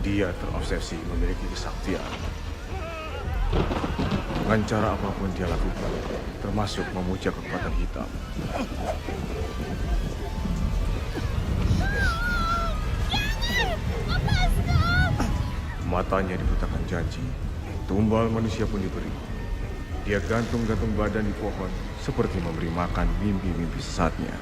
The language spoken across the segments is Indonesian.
Dia terobsesi memiliki kesaktian. Dengan cara apapun dia lakukan, termasuk memuja kekuatan hitam. Matanya dibutakan janji, tumbal manusia pun diberi. Dia gantung-gantung badan di pohon, seperti memberi makan mimpi-mimpi sesatnya.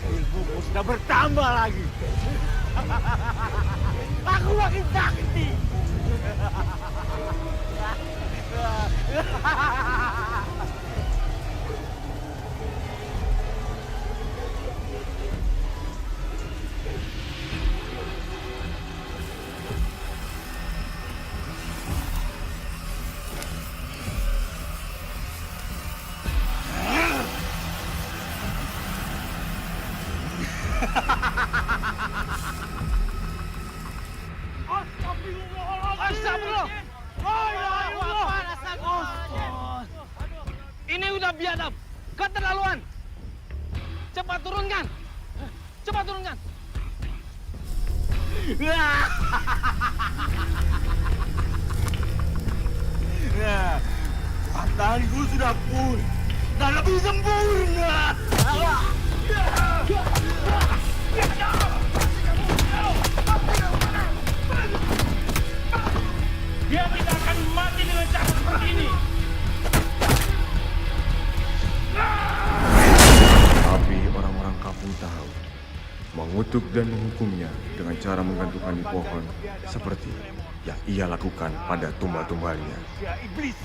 Ilmuku sudah bertambah lagi. Aku makin sakti. Astagfirullah. Ini udah biadab. Keterlaluan. Cepat turunkan. Cepat turunkan. Matahariku sudah pulih dan lebih sempurna. Dia tidak akan mati dengan cara seperti ini. Tapi orang-orang kampung tahu, mengutuk dan menghukumnya dengan cara menggantungkan di pohon, seperti yang ia lakukan pada tumbal-tumbalnya. Ya iblis.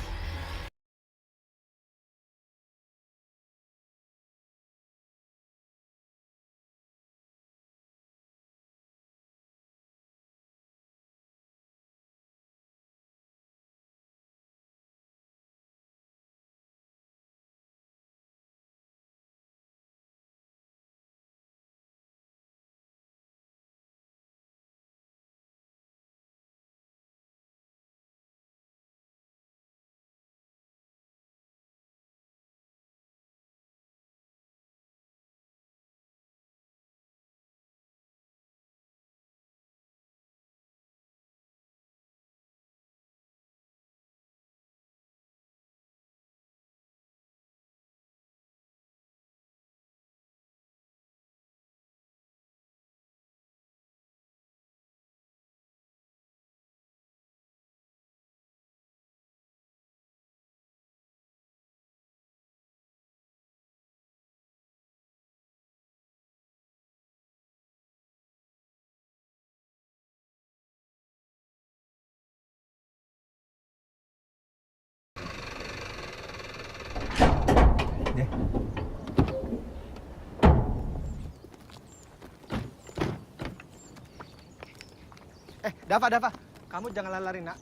Dava, kamu jangan lari, nak.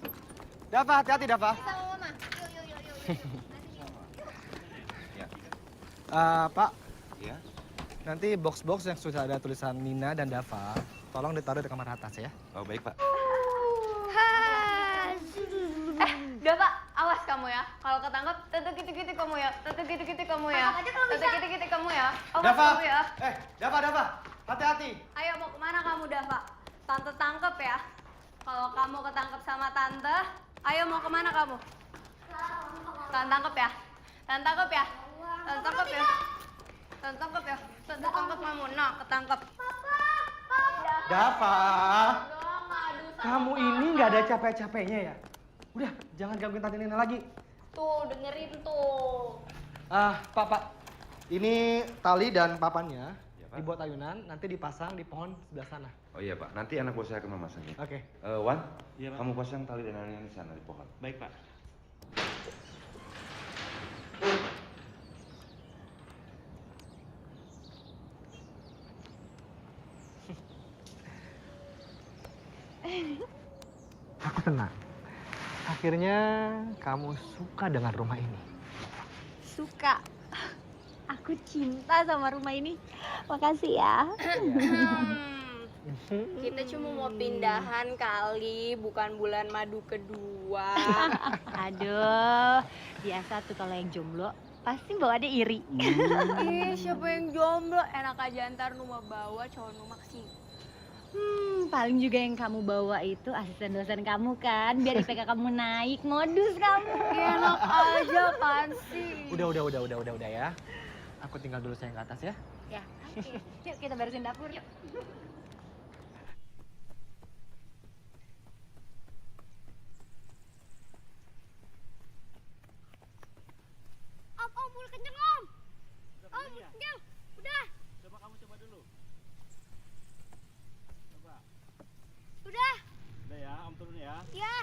Dava, hati-hati, Dava. Sama mama. Yuk. Pak, Ya. nanti box-box yang sudah ada tulisan Nina dan Dava, tolong ditaruh di kamar atas ya. Oh baik Pak. Dava, awas kamu ya. Kalau ketangkap, tentu gitu-gitu kamu ya. Tentu gitu-gitu kamu ya. Tentu gitu-gitu kamu ya. Awas Dava, kamu ya. Dava, hati-hati. Ayo mau kemana kamu, Dava? Tante tangkep ya. Kalau kamu ketangkep sama tante, ayo mau kemana kamu? Tante tangkep ya. Tante tangkep ya. Tante tangkep ya. Tante tangkep ya. Tante tangkep kamu. Nah, ketangkep. Dava, Aduh, kamu ini nggak ada capek-capeknya ya? Udah, jangan gangguin Tante Nina lagi. Tuh, dengerin tuh. Pak, ini tali dan papannya Ya, Pak. dibuat ayunan, nanti dipasang di pohon sebelah sana. Oh iya Pak, nanti anak buah saya akan memasangnya. Oke. Wan, Iya, Pak. kamu pasang tali dan ayunan di sana di pohon. Baik, Pak. Aku tenang. Akhirnya kamu suka dengan rumah ini. Suka. Aku cinta sama rumah ini. Makasih ya. Kita cuma mau pindahan kali, bukan bulan madu kedua. Aduh, biasa tuh kalau yang jomblo pasti bawaannya iri. Ih, siapa yang jomblo? Enak aja ntar Numa bawa cowok Numa kesini. Paling juga yang kamu bawa itu asisten dosen kamu kan, biar IPK kamu naik, modus kamu. Enak aja kan sih. Udah ya. Aku tinggal dulu sayang ke atas ya. Ya, oke. Yuk kita beresin dapur. Yuk. Om, mulai kenceng om. Om, kenceng. Udah. Coba kamu coba dulu. Coba. Udah. Udah ya, Om turun ya. Ya.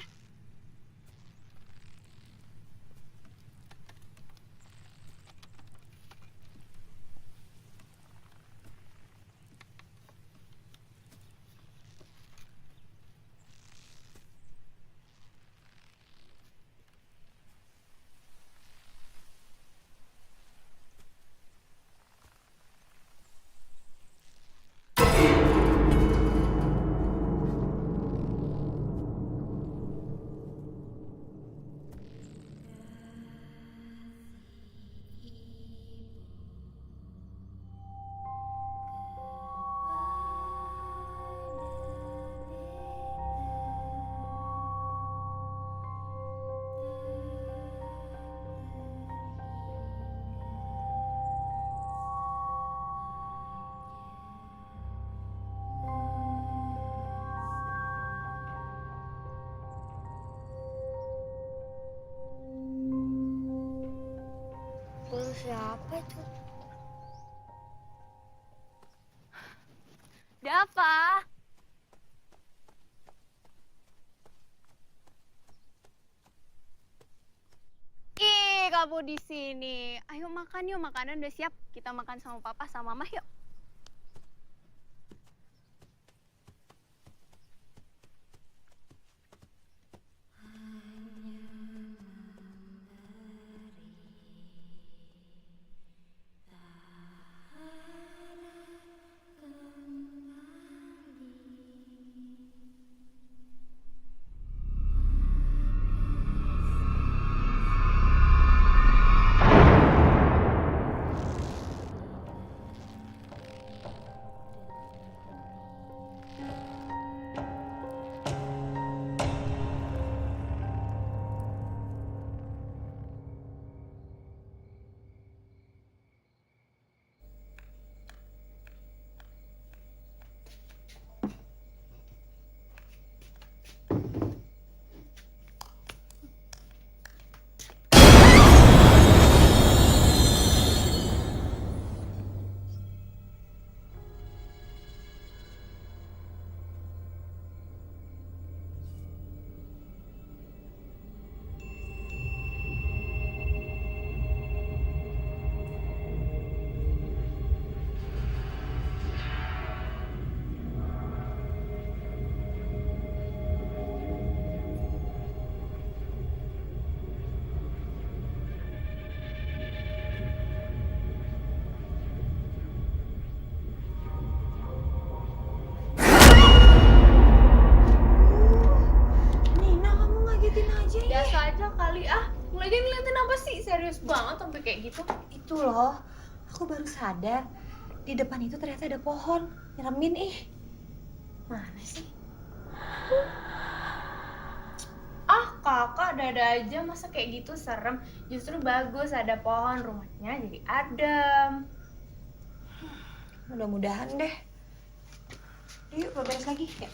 Siapa itu? Dava. Ih, kamu di sini. Ayo makan yuk, makanan udah siap. Kita makan sama papa sama mama yuk. Serius banget sampai kayak gitu? Itu loh, aku baru sadar di depan itu ternyata ada pohon. Nyeremin ih. Mana sih? Ah kakak ada-ada aja, masa kayak gitu serem. Justru bagus ada pohon, rumahnya jadi adem. Mudah-mudahan deh. Yuk, beres lagi. Ya.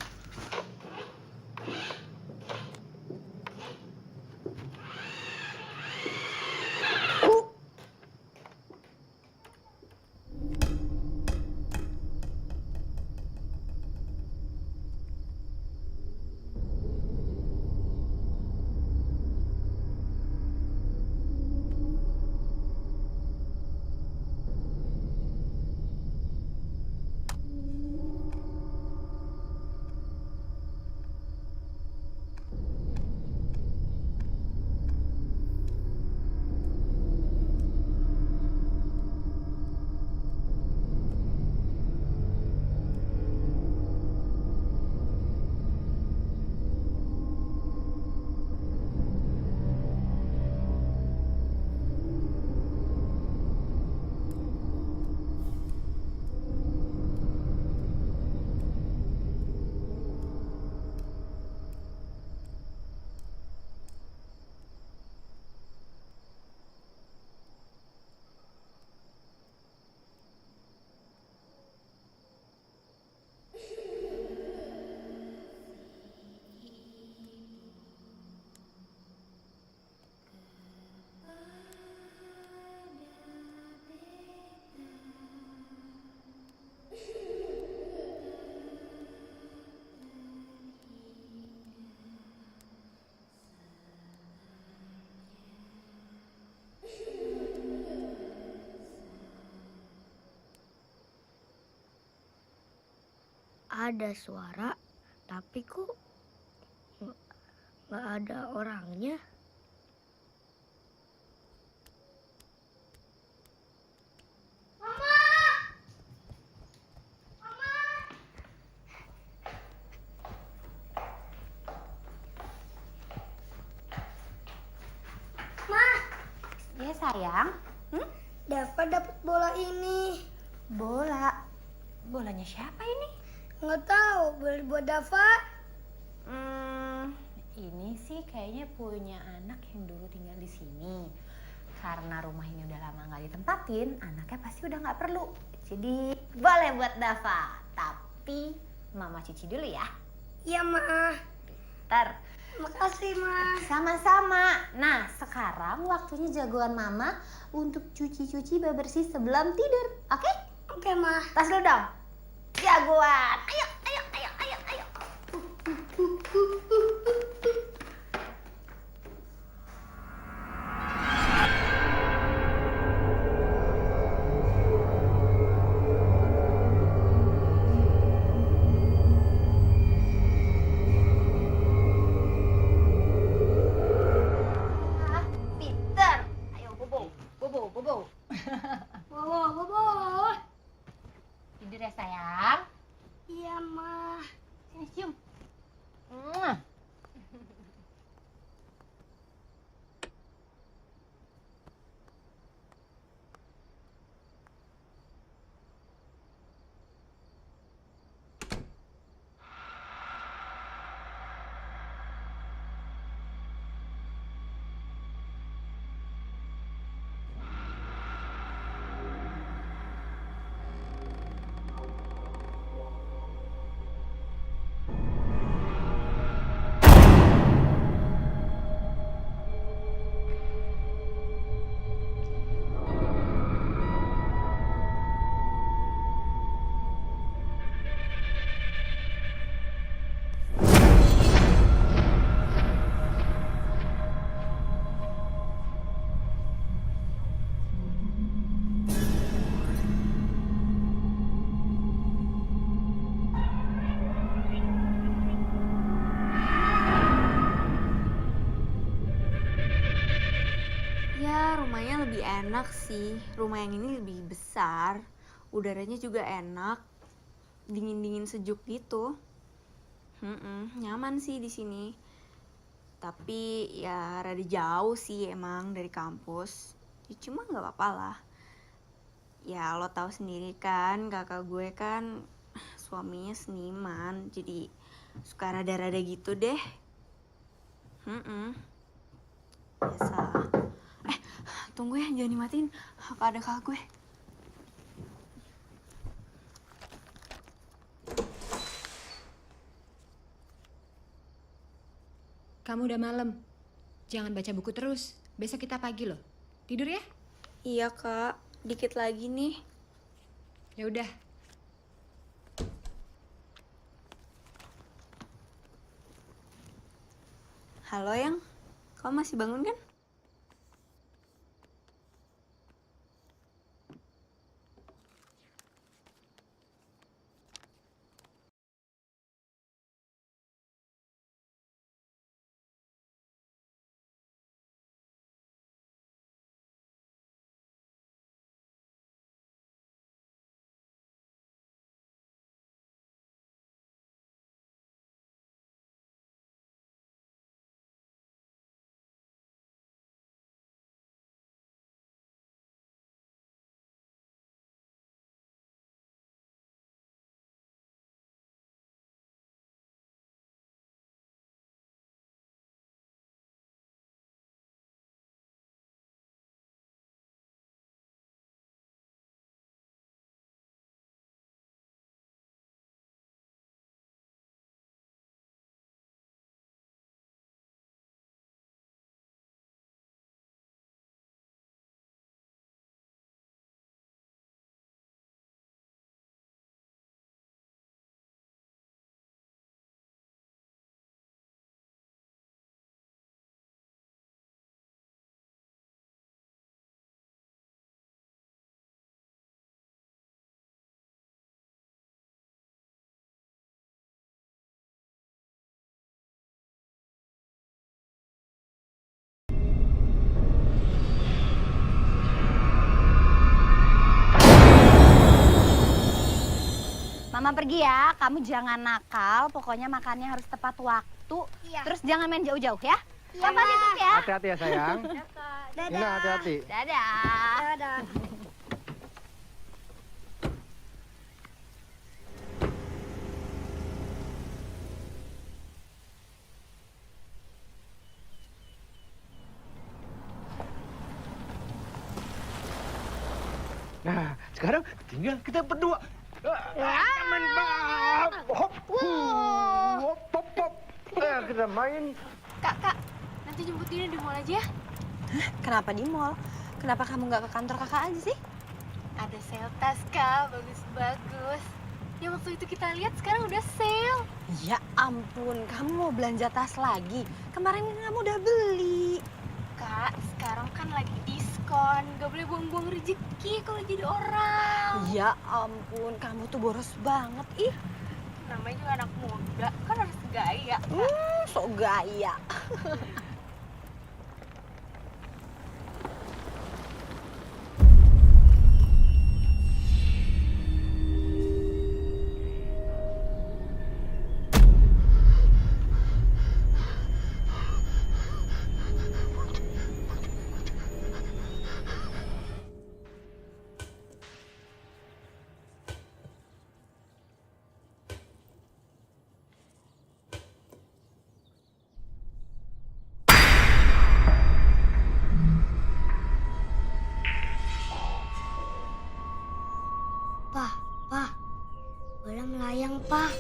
Ada suara, tapi kok nggak nggak ada orangnya. Ya sayang. Dava dapat bola ini. Bola. Bolanya siapa ini? Nggak tahu, boleh buat Dava? Ini sih kayaknya punya anak yang dulu tinggal di sini. Karena rumah ini udah lama nggak ditempatin, anaknya pasti udah nggak perlu. Jadi boleh buat Dava. Tapi Mama cuci dulu ya. Iya, Ma. Ntar. Makasih, Ma. Sama-sama. Nah, sekarang waktunya jagoan Mama untuk cuci-cuci bebersih sebelum tidur. Oke? Oke, Ma. Tas dulu dong. Jagoan. Ayo, ayo, ayo, ayo, ayo. Peter. Ayo, bobo. Bobo, bobo. Bobo. Tidur ya, sayang. Iya, Ma. Sini, cium. Ya, rumahnya lebih enak sih. Rumah yang ini lebih besar. Udaranya juga enak. Dingin-dingin sejuk gitu. Nyaman sih di sini. Tapi ya rada jauh sih emang dari kampus. Ya, cuma nggak apa-apa lah. Ya lo tahu sendiri kan, kakak gue kan suaminya seniman. Jadi suka rada-rada gitu deh. Biasa. Tunggu ya, jangan dimatiin. Apa ada kakak gue? Kamu udah malam. Jangan baca buku terus. Besok kita pagi loh. Tidur ya? Iya kak, dikit lagi nih. Ya udah. Halo Yang, kamu masih bangun kan? Mama pergi ya, kamu jangan nakal, pokoknya makannya harus tepat waktu. Iya. Terus jangan main jauh-jauh ya. Iya, Papa tutup ya. Hati-hati ya sayang. Dadah. Nina hati-hati. Dadah. Dadah. Nah, sekarang tinggal kita berdua. Main bang. Hop. Hop, hop, hop. Kita main. Kak, nanti jemput Dina di mall aja ya. Kenapa di mall? Kenapa kamu nggak ke kantor kakak aja sih? Ada sale tas, Kak. Bagus-bagus. Yang waktu itu kita lihat sekarang udah sale. Ya ampun, kamu mau belanja tas lagi? Kemarin kan kamu udah beli. Kak, sekarang kan lagi diskon. Gak boleh buang-buang rezeki kalau jadi orang. Ya ampun, kamu tuh boros banget. Ih, Namanya juga anak muda, kan harus gaya. sok gaya. Pak, bola melayang, Pak.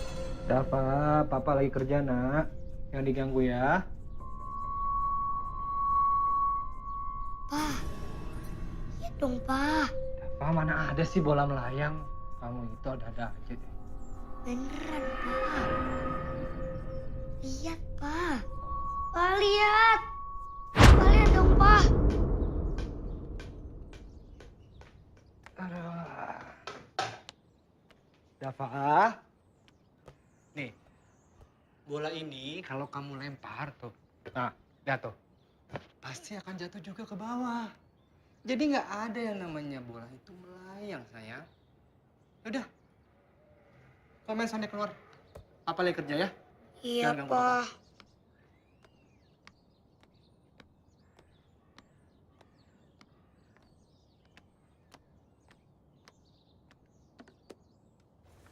Dafa, papa lagi kerja nak. Jangan diganggu ya. Pak, iya dong, Pak. Dafa, mana ada sih bola melayang? Kamu itu ada-ada aja deh. Beneran, Pak. Lihat, Pak. Pak, lihat. Pak, lihat dong, Pak. Aduh. Dafa. Nih. Bola ini kalau kamu lempar tuh. Nah, jatuh. Pasti akan jatuh juga ke bawah. Jadi nggak ada yang namanya bola itu melayang, sayang. Udah. Kamu main sana keluar. Papa lagi kerja ya? Iya, Jangan ganggu Pak.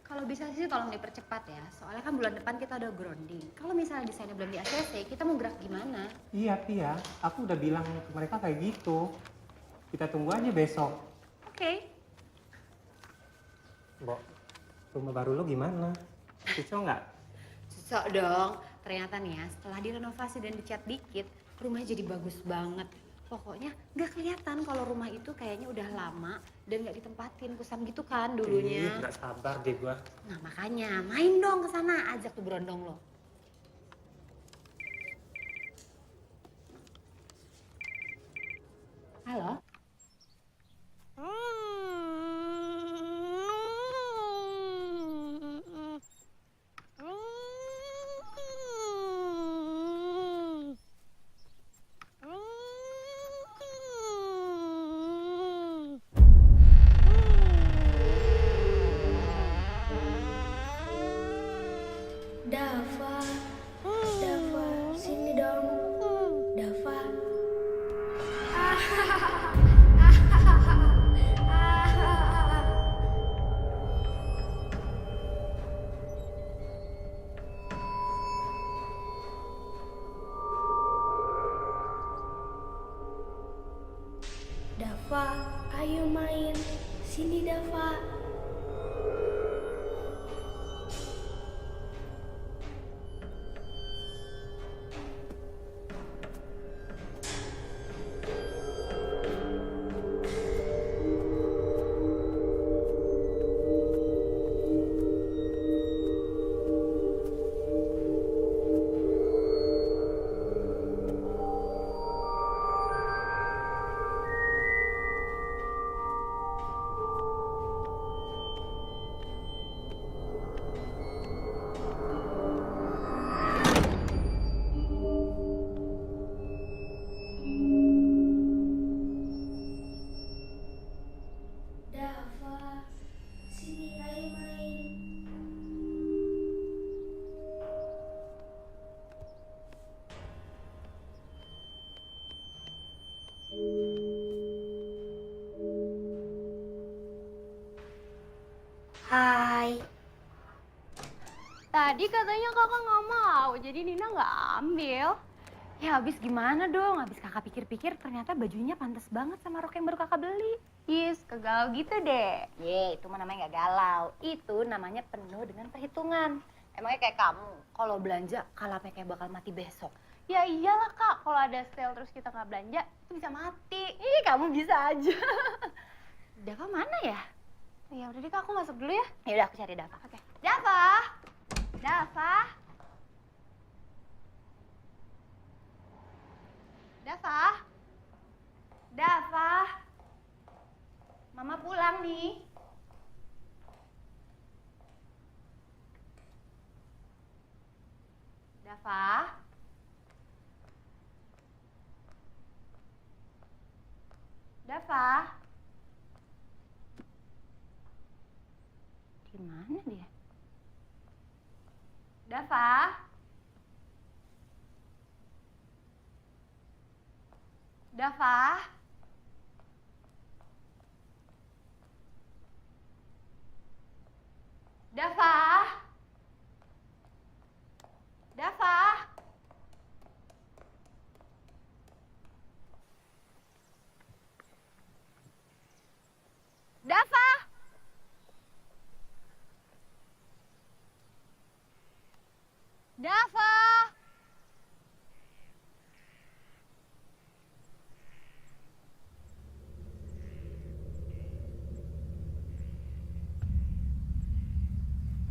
Kalau bisa sih tolong dipercepat ya, soalnya kan bulan depan kita udah grounding. Kalau misalnya desainnya belum di ACC, kita mau gerak gimana? Iya, Tia. Aku udah bilang ke mereka kayak gitu. Kita tunggu aja besok. Oke. Mbok, rumah baru lo gimana? Cocok nggak? Cocok dong. Ternyata nih ya, setelah direnovasi dan dicat dikit, rumahnya jadi bagus banget. Pokoknya nggak kelihatan kalau rumah itu kayaknya udah lama dan nggak ditempatin, kusam gitu kan dulunya. Nggak sabar deh gua. Nah makanya main dong ke sana, ajak tuh berondong lo. Halo? Dafa, Dafa, sini dong. Dafa. Dafa, ayo main. Sini, Dafa. Tadi katanya kakak nggak mau, jadi Nina nggak ambil. Ya habis gimana dong? Habis kakak pikir-pikir ternyata bajunya pantas banget sama rok yang baru kakak beli. Yes, kegalau gitu deh. Itu mah namanya nggak galau. Itu namanya penuh dengan perhitungan. Emangnya kayak kamu, kalau belanja kalapnya kayak bakal mati besok. Ya iyalah kak, kalau ada sale terus kita nggak belanja, itu bisa mati. Ih, kamu bisa aja. Dava mana ya? Ya udah deh kak, aku masuk dulu ya. Ya udah aku cari Dava. Oke. Dava! Dava! Dava! Dava! Mama pulang nih. Dava? Dava? Di mana dia? Dava? Dava? Dava? Dava? Dava? Dava?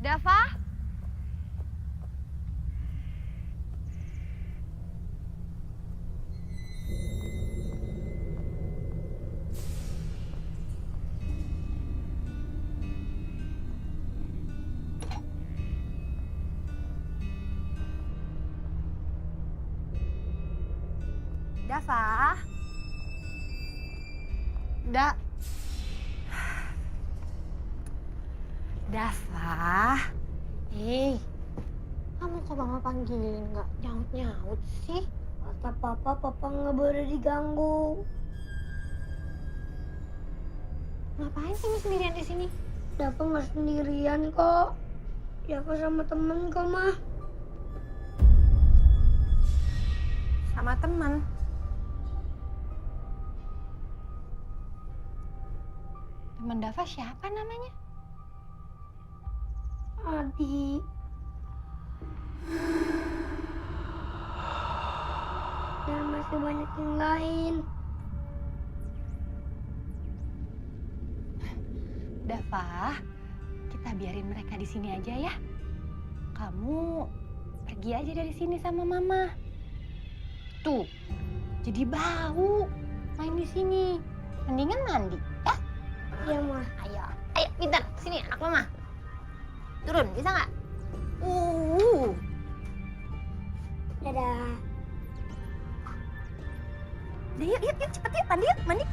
Dava? Dava? Dava? Kamu kok mama panggilin nggak nyaut-nyaut sih? Kata papa nggak boleh diganggu. Ngapain kamu sendirian di sini? Dava nggak sendirian kok. Dava sama temen kok, mah. Sama teman. Teman Dava siapa namanya? Adi. Dan masih banyak yang lain. Dava, kita biarin mereka di sini aja ya. Kamu pergi aja dari sini sama mama. Tuh, jadi bau main di sini. Mendingan mandi, ya? Iya, mah. Ayo, pintar. Sini, anak mama. Turun, bisa nggak? Dadah. Udah, yuk, cepet yuk, mandi.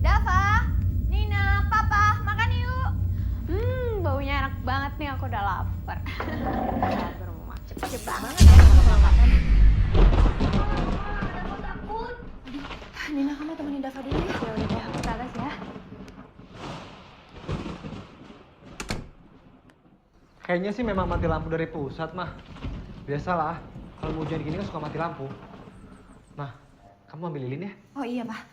Dava, Nina, Papa, makan yuk. Baunya enak banget nih, aku udah lapar. Sabar, Mama. Cepet banget ya sama makan. Takut. Nina, kamu temenin Dava dulu ya. Ya udah deh, aku ke atas ya. Kayaknya sih memang mati lampu dari pusat, mah. Biasalah, kalau hujan gini kan suka mati lampu. Mah, kamu ambil lilin ya? Oh iya, Pak.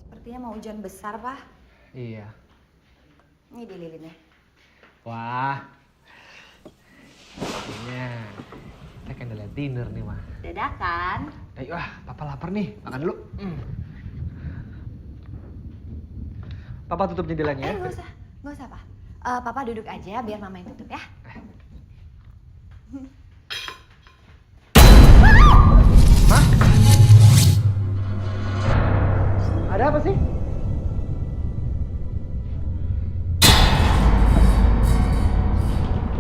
Sepertinya mau hujan besar, Pak. Iya. Ini di lilinnya. Wah. Kayaknya kita candlelight dinner nih, mah. Dadakan. Ayo, papa lapar nih. Makan dulu. Papa tutup jendelanya ya. Nggak usah, Pak. Papa duduk aja biar mama yang tutup ya. Hah? Ada apa sih?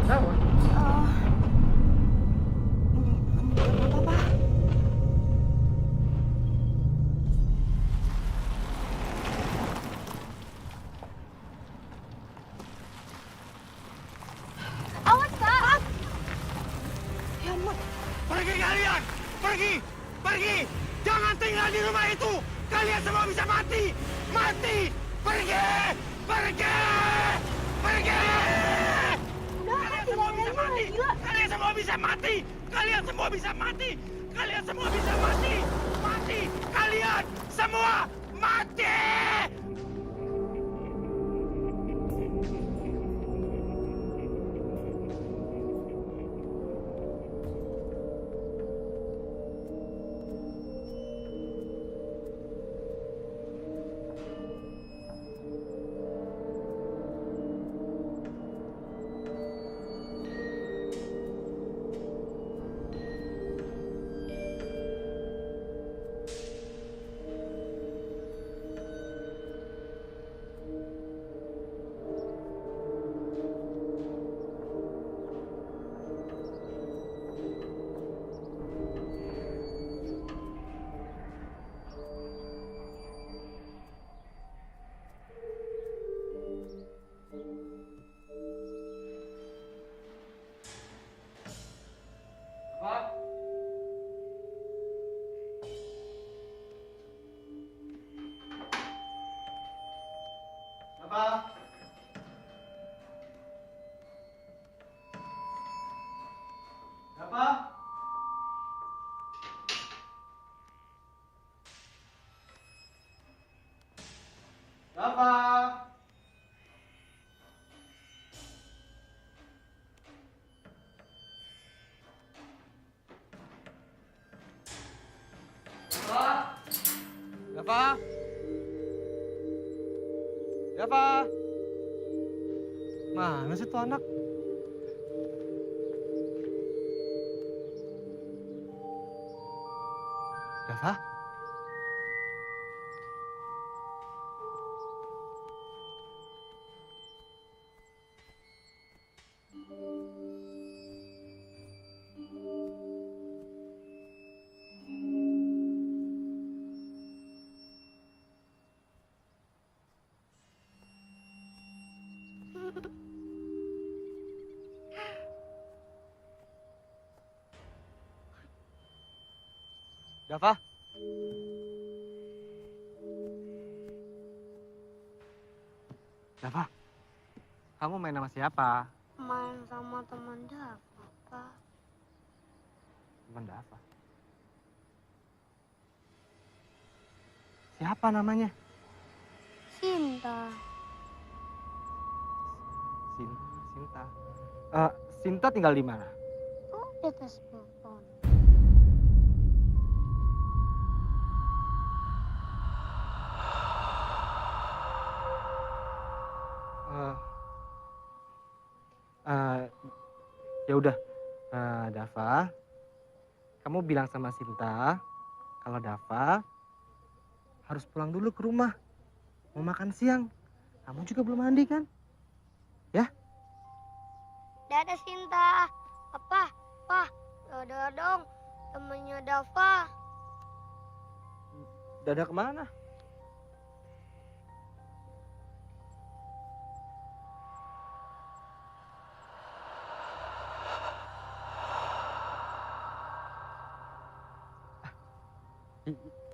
Kenapa? di rumah itu, kalian semua bisa mati! Mati! Pergi! Pergi! Pergi! Kalian semua bisa mati! Kalian semua bisa mati! Kalian semua bisa mati! Kalian semua bisa mati! Mati! Kalian semua mati! Dafa? Dafa? Mana sih tuh anak? Dafa? Dafa? Dafa? Kamu main sama siapa? Main sama teman Dafa, Pak. Teman Dafa. Siapa namanya? Sinta. Sinta. Sinta tinggal di mana? Oh, di atas pohon. Ya udah, Dafa, kamu bilang sama Sinta kalau Dafa harus pulang dulu ke rumah, mau makan siang. Kamu juga belum mandi kan? Ya? Dadah Sinta. Apa? Pak, dadah dong. Temennya Dafa. Dadah kemana?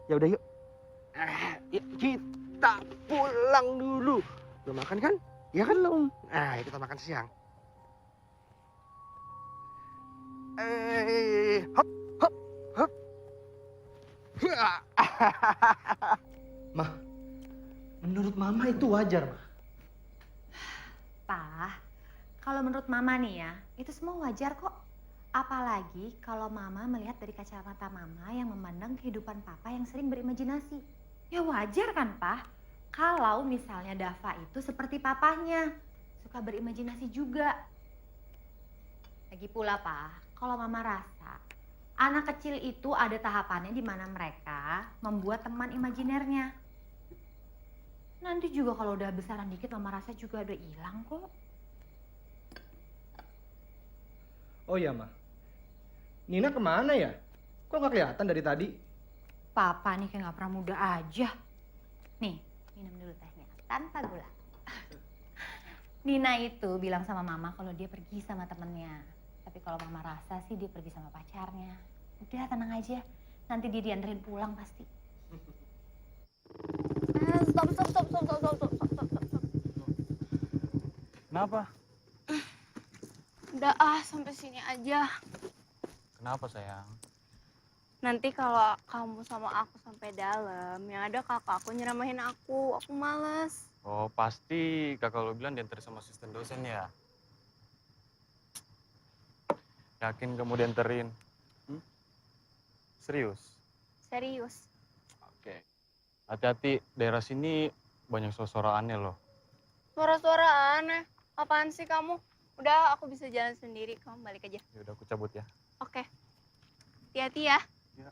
Ya udah yuk. Kita pulang dulu. Belum makan kan? Ya kan belum. Kita makan siang. Hop, hop, hop. Mah, menurut Mama itu wajar, Mah. Pak, kalau menurut Mama nih ya, itu semua wajar kok. Apalagi kalau Mama melihat dari kacamata Mama yang memandang kehidupan Papa yang sering berimajinasi. Ya wajar kan, Pak? Kalau misalnya Dafa itu seperti papanya, suka berimajinasi juga. Lagi pula, Pak, kalau Mama rasa anak kecil itu ada tahapannya di mana mereka membuat teman imajinernya. Nanti juga kalau udah besaran dikit Mama rasa juga udah hilang kok. Oh iya, Mah. Nina kemana ya? Kok nggak kelihatan dari tadi? Papa nih kayak nggak pernah muda aja. Nih, minum dulu tehnya tanpa gula. Nina itu bilang sama Mama kalau dia pergi sama temennya. Tapi kalau Mama rasa sih dia pergi sama pacarnya. Udah tenang aja, nanti dia dianterin pulang pasti. Stop. Kenapa? Udah sampai sini aja. Kenapa sayang? Nanti kalau kamu sama aku sampai dalam, yang ada kakak aku nyeramahin aku males. Oh pasti kakak lo bilang diantar sama asisten dosen ya? Yakin kamu dianterin? Serius? Serius. Oke. Hati-hati, daerah sini banyak suara aneh loh. Suara-suara aneh. Apaan sih kamu? Udah, aku bisa jalan sendiri. Kamu balik aja. Ya udah aku cabut ya. Oke. Hati-hati ya. Ya.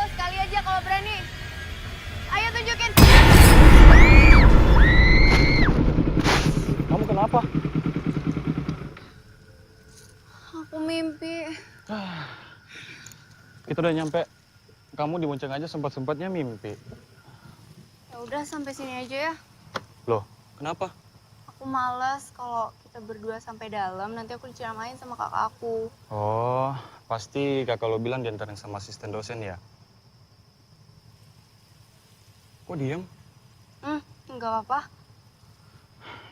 Lo sekali aja kalau berani. Ayo tunjukin. Kamu kenapa? Aku mimpi. Kita udah nyampe. Kamu dibonceng aja sempat-sempatnya mimpi. Ya udah sampai sini aja ya. Loh, kenapa? Aku malas kalau kita berdua sampai dalam, nanti aku diceramain sama kakak aku. Oh, pasti kakak lo bilang diantarin sama asisten dosen ya? Kok diem? Enggak apa-apa.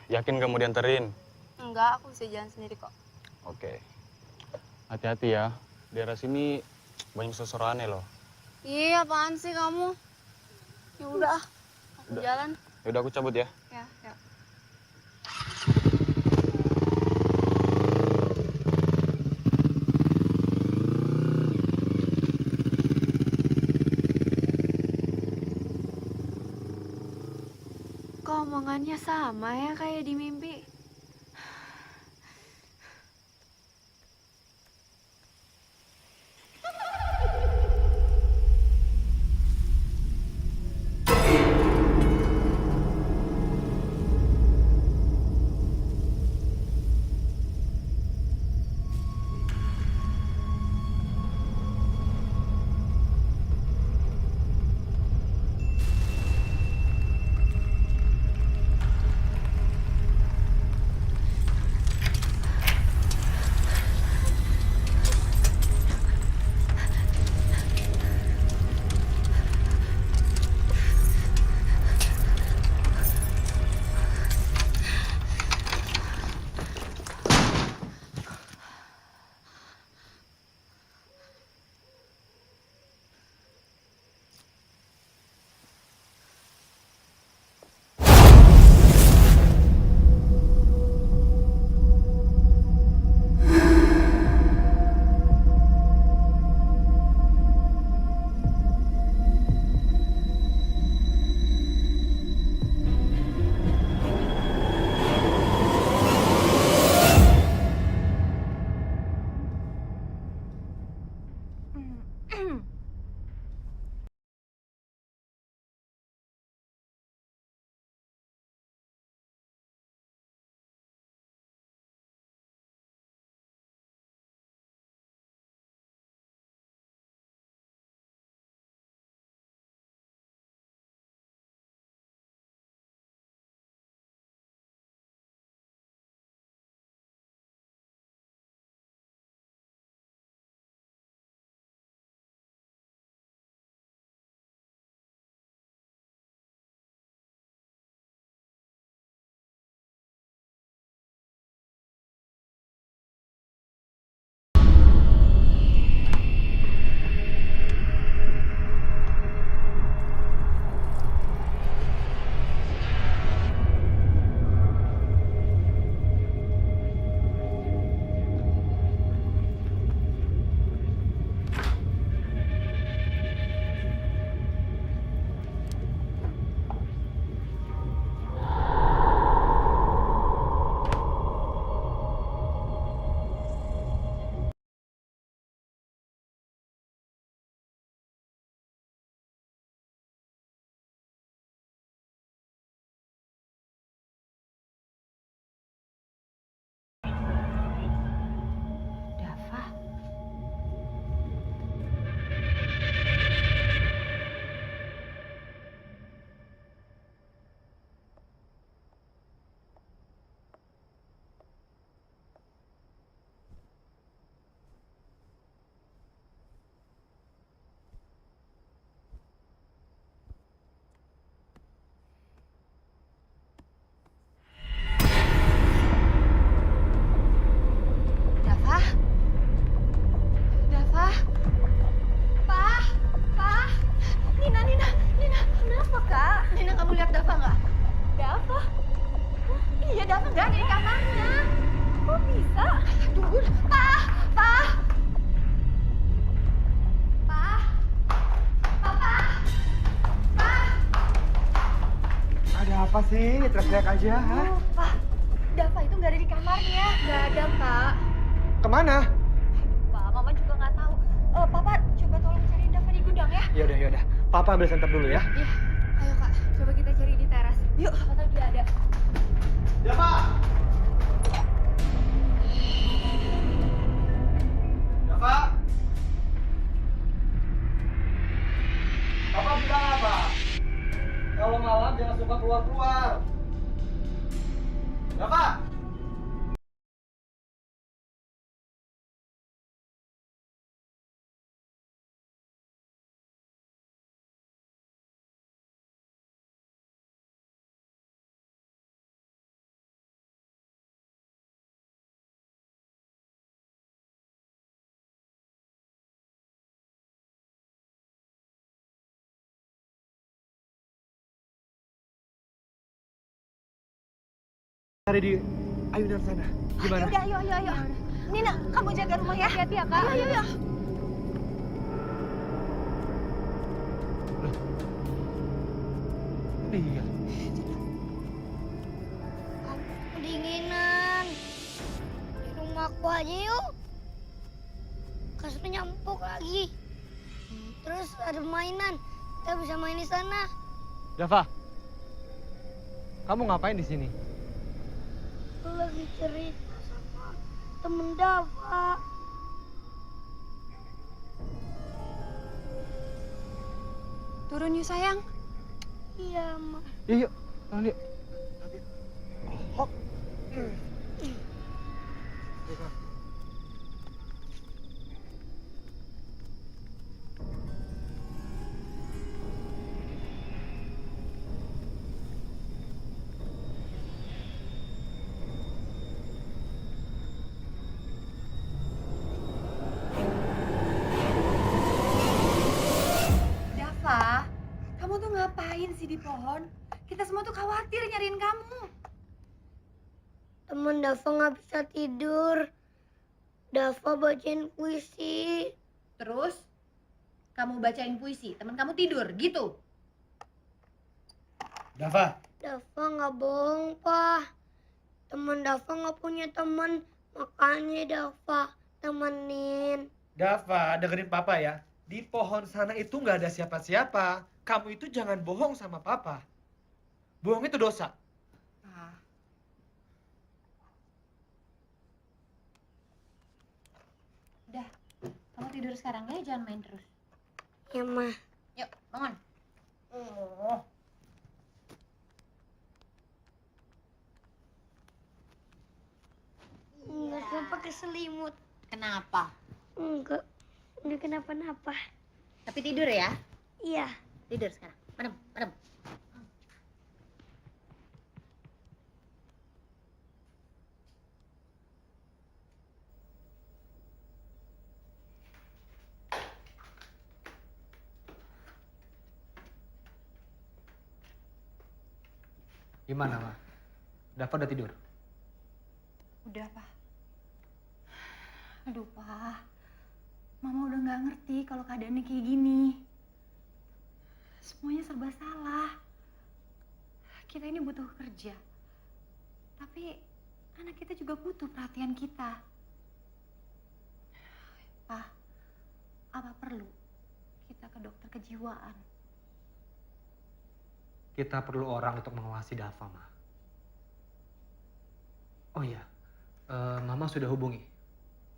Yakin kamu diantarin? Enggak, aku bisa jalan sendiri kok. Oke. Hati-hati ya. Daerah sini banyak suara aneh loh. Iya, apaan sih kamu? Ya udah, aku jalan. Ya udah aku cabut ya. Ya. Kok omongannya sama ya kayak di mimpi? Dava. Dava? Dava? Pak, Pak. Nina, Kenapa, Kak? Nina kamu lihat Dava nggak? Dava? Iya, Dava nggak ada di kamarnya. Kok bisa? Tunggu, Pak. Pak. Ada apa sih? Teriak-teriak aja, ha? Pak, Dava itu nggak ada di kamarnya. Nggak ada, Kak. Kemana? Pak, Mama juga nggak tahu. Papa coba tolong cariin Dava di gudang ya. Yaudah. Papa ambil senter dulu ya. Iya. Ayo, Kak. Coba kita cari di teras. Yuk. Siapa tahu dia ada. Dava! Dava! Papa bilang apa? Kalau malam jangan suka keluar-keluar. Dava! Cari di ayunan sana. Gimana? Yaudah, ayo. Nina, kamu jaga rumah ya. Hati-hati ya, Kak. Ayo. Iya. Aku kedinginan. Di rumahku aja yuk. Kasurnya empuk lagi. Terus ada mainan. Kita bisa main di sana. Dava, kamu ngapain di sini? Aku lagi cerita sama temen Dava. Turun yuk sayang. Iya, Ma. Yuk, turun yuk. Hop. Dava, kamu tuh ngapain sih di pohon? Kita semua tuh khawatir nyariin kamu. Temen Dava nggak bisa tidur. Dava bacain puisi. Terus, kamu bacain puisi, teman kamu tidur, gitu? Dava. Dava nggak bohong, Pak. Temen Dava nggak punya teman, makanya Dava temenin. Dava, dengerin papa ya. Di pohon sana itu nggak ada siapa-siapa. Kamu itu jangan bohong sama papa. Bohong itu dosa. Pa. Udah, kamu tidur sekarang ya, jangan main terus. Ya, Ma. Yuk, bangun. Oh. Enggak pakai selimut. Kenapa? Enggak. Enggak kenapa-napa. Tapi tidur ya. Iya. Tidur sekarang. Padam, padam. Gimana, Ma? Dava udah tidur? Udah, Pak. Aduh, Pak. Mama udah nggak ngerti kalau keadaannya kayak gini. Semuanya serba salah. Kita ini butuh kerja. Tapi anak kita juga butuh perhatian kita. Pak, apa perlu kita ke dokter kejiwaan? Kita perlu orang untuk mengawasi Dava, Ma. Oh iya, Mama sudah hubungi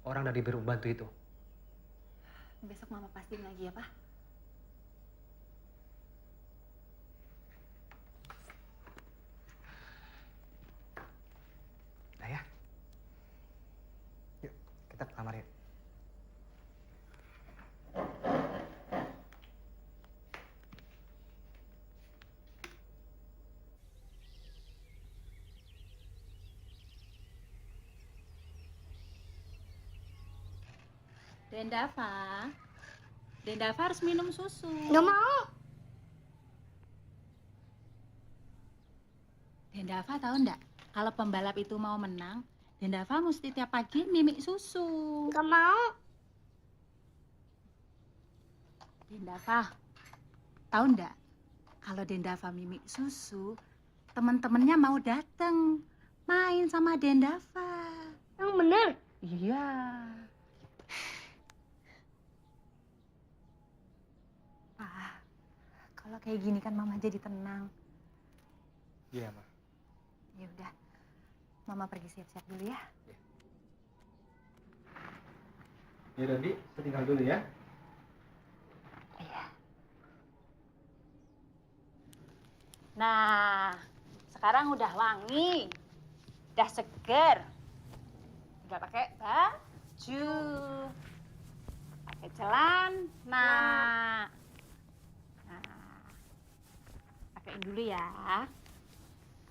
orang dari Biro Bantu itu. Besok Mama pastiin lagi ya, Pak. Udah ya. Yuk, kita ke kamar yuk. Dendava harus minum susu. Nggak mau. Dendava tahu enggak? Kalau pembalap itu mau menang, Dendava mesti tiap pagi mimik susu. Nggak mau. Dendava, tahu enggak? Kalau Dendava mimik susu, teman-temannya mau datang main sama Dendava. Yang bener. Iya. Pak, kalau kayak gini kan Mama jadi tenang. Iya, Ma. Ya udah, Mama pergi siap-siap dulu ya. Ya, Dodi, saya tinggal dulu ya. Iya. Nah, sekarang udah wangi, udah seger. Tinggal pakai baju, pakai celana. Nah, pakein dulu ya.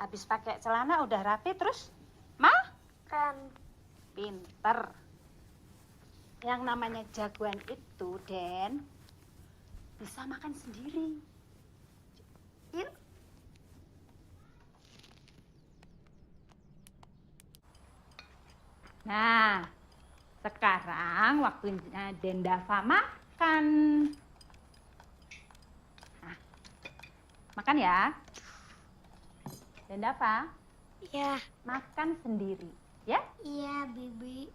Habis pakai celana udah rapi terus makan. Pinter. Yang namanya jagoan itu, Den, bisa makan sendiri. Yuk. Nah, sekarang waktunya Dendava makan. Nah, makan ya. Dendava, Iya. makan sendiri, ya? Iya, Bibi.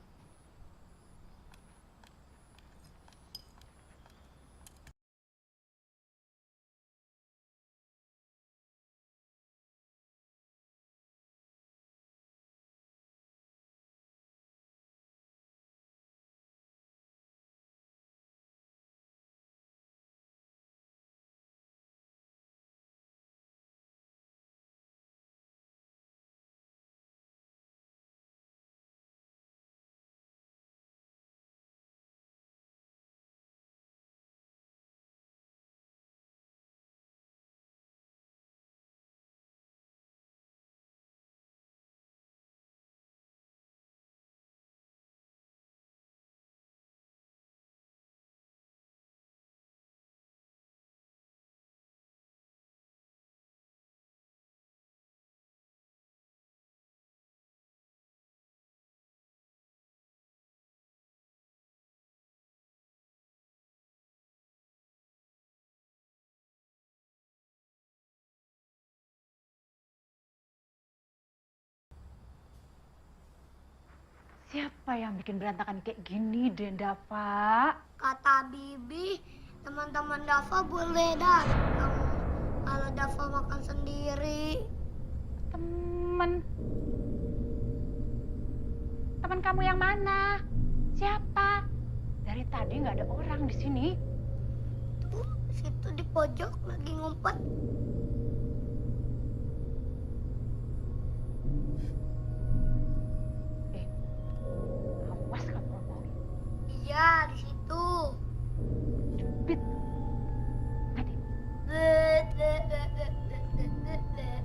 Siapa yang bikin berantakan kayak gini, Dava? Kata Bibi, teman-teman Dava boleh datang kalau Dava makan sendiri. Teman kamu yang mana? Siapa? Dari tadi nggak ada orang di sini. Tuh, situ di pojok lagi ngumpet. Awas kamu ngomong. Iya, di situ. Bit. Bet, bet, bet, bet, bet, bet, bet, bet.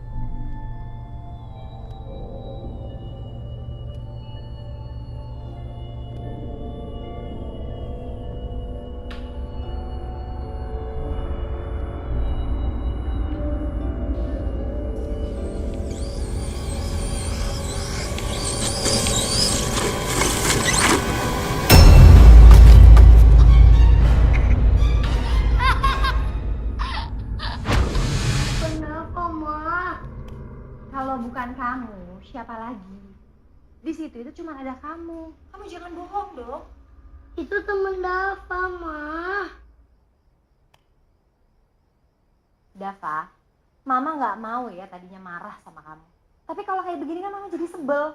Kenapa, Ma? Kalau bukan kamu, siapa lagi? Di situ itu cuma ada kamu. Kamu jangan bohong dong. Itu teman Dava, Ma. Dava, Mama nggak mau ya tadinya marah sama kamu. Tapi kalau kayak begini kan Mama jadi sebel.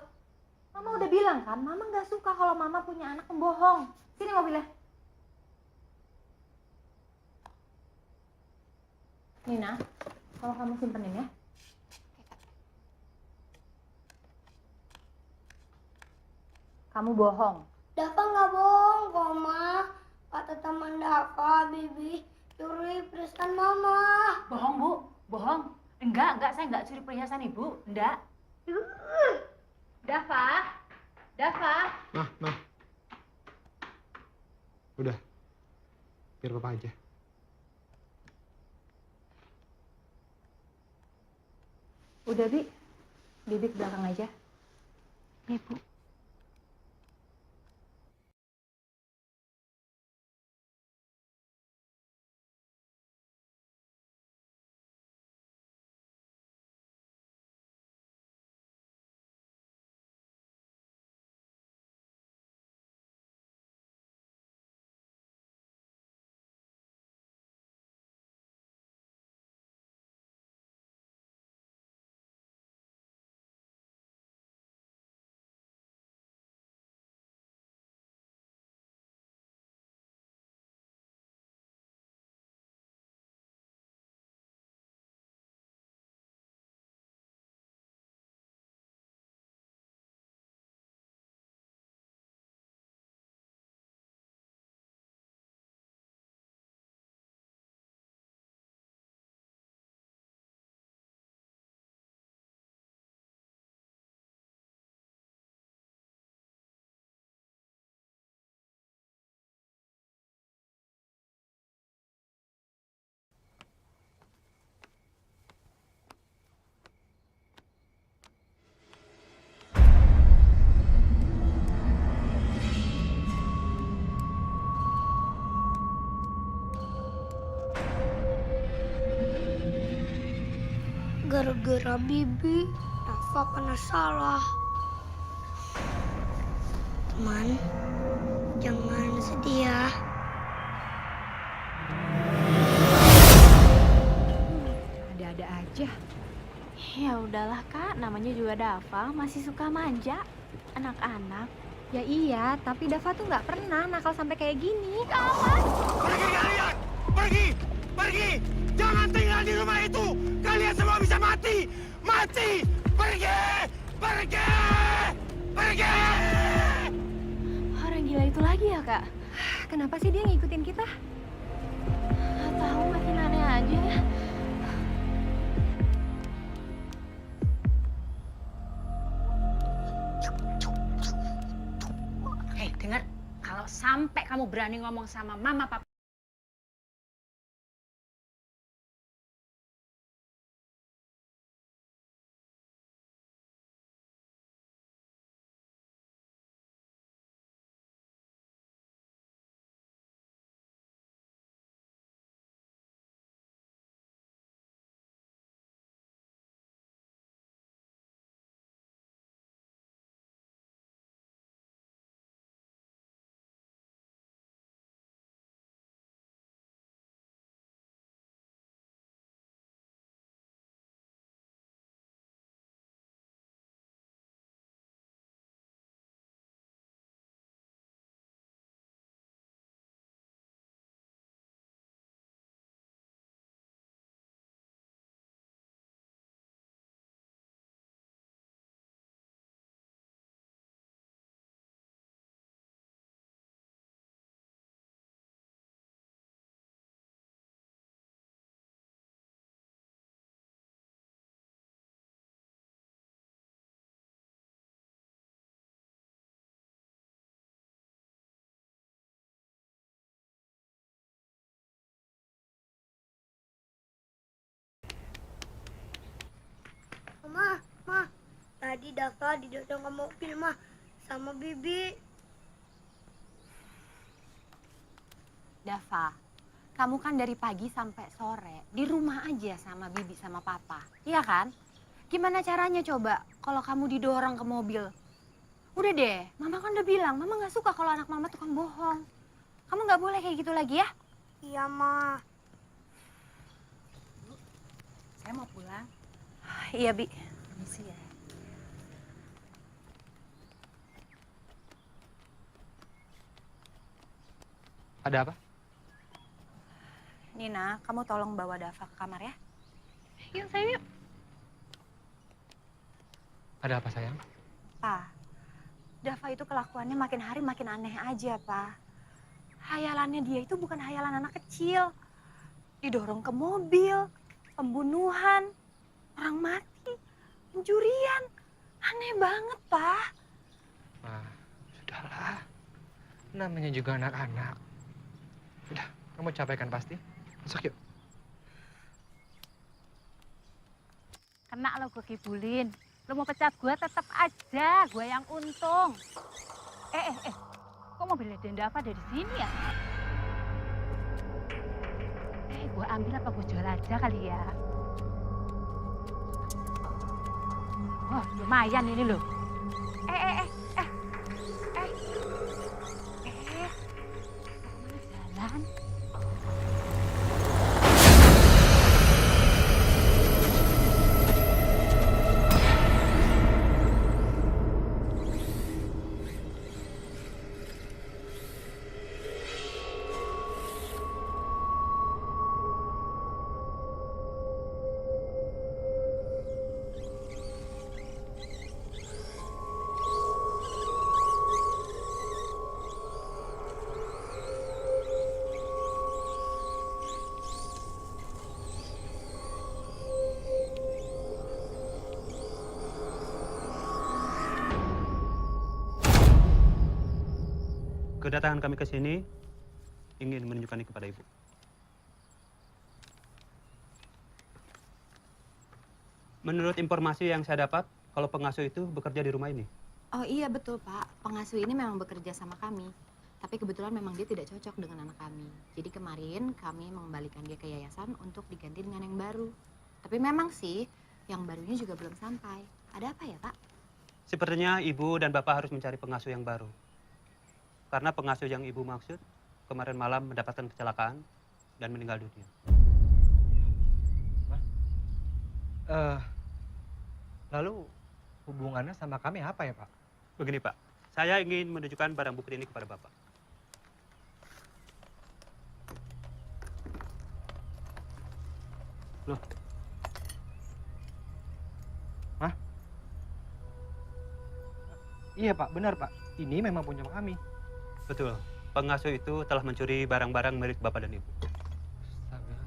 Mama udah bilang kan, Mama nggak suka kalau Mama punya anak pembohong. Sini mobilnya. Nina, kalau kamu simpenin ya. Kamu bohong. Dava nggak bohong kok, Ma. Kata teman Dava, Bibi curi perhiasan Mama. Bohong, Bu. Bohong. Enggak, saya enggak curi perhiasan Ibu. Enggak. Dava. Nah. Udah. Biar papa aja. Udah, Bibi ke belakang aja. Nih, Bu. Gara-gara Bibi, Dava kena salah. Teman, jangan sedih ya. Ada-ada aja. Ya udahlah Kak, namanya juga Dava, masih suka manja. Anak-anak. Ya iya, tapi Dava tuh nggak pernah nakal sampai kayak gini. Pergi kalian! Pergi! Jangan tinggal di rumah itu! Kalian semua bisa mati! Mati! Pergi! Orang gila itu lagi ya Kak? Kenapa sih dia ngikutin kita? Nggak tahu, makin aneh aja ya. Hei, dengar. Kalau sampai kamu berani ngomong sama mama, papa, Mah, tadi Dava didorong ke mobil, Mah, sama Bibi. Dava, kamu kan dari pagi sampai sore di rumah aja sama Bibi sama Papa, iya kan? Gimana caranya coba kalau kamu didorong ke mobil? Udah deh, Mama kan udah bilang, Mama nggak suka kalau anak Mama tukang bohong. Kamu nggak boleh kayak gitu lagi ya? Iya, Mah. Saya mau pulang. Iya, Bi. Permisi ya. Ada apa? Nina, kamu tolong bawa Dava ke kamar ya. Yuk, sayang, yuk. Ada apa sayang? Pa, Dava itu kelakuannya makin hari makin aneh aja, Pa. Hayalannya dia itu bukan hayalan anak kecil. Didorong ke mobil, pembunuhan, orang mati, pencurian. Aneh banget, Pa. Nah, sudahlah. Namanya juga anak-anak. Udah, kamu capek kan pasti? Masuk yuk. Kena lo gue kibulin. Lo mau pecat gue tetap aja, gue yang untung. Kok mobilnya Denda apa dari sini ya? Gue ambil apa gue jual aja kali ya? Oh, lumayan ini loh. Jalan. Kedatangan kami ke sini ingin menunjukkan ini kepada Ibu. Menurut informasi yang saya dapat, kalau pengasuh itu bekerja di rumah ini. Oh iya betul, Pak. Pengasuh ini memang bekerja sama kami. Tapi kebetulan memang dia tidak cocok dengan anak kami. Jadi kemarin kami mengembalikan dia ke yayasan untuk diganti dengan yang baru. Tapi memang sih, yang barunya juga belum sampai. Ada apa ya, Pak? Sepertinya Ibu dan Bapak harus mencari pengasuh yang baru. Karena pengasuh yang Ibu maksud kemarin malam mendapatkan kecelakaan dan meninggal dunia. Lalu hubungannya sama kami apa ya, Pak? Begini, Pak. Saya ingin menunjukkan barang bukti ini kepada Bapak. Loh. Hah? Iya, Pak. Benar, Pak. Ini memang punya kami. Betul. Pengasuh itu telah mencuri barang-barang milik Bapak dan Ibu. Astaga.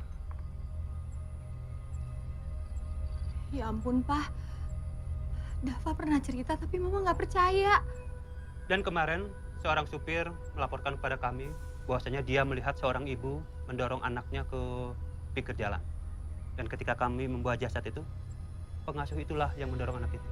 Ya ampun, Pak. Dava pernah cerita tapi Mama nggak percaya. Dan kemarin seorang supir melaporkan kepada kami bahwasanya dia melihat seorang ibu mendorong anaknya ke pinggir jalan. Dan ketika kami membawa jasad itu, pengasuh itulah yang mendorong anak itu.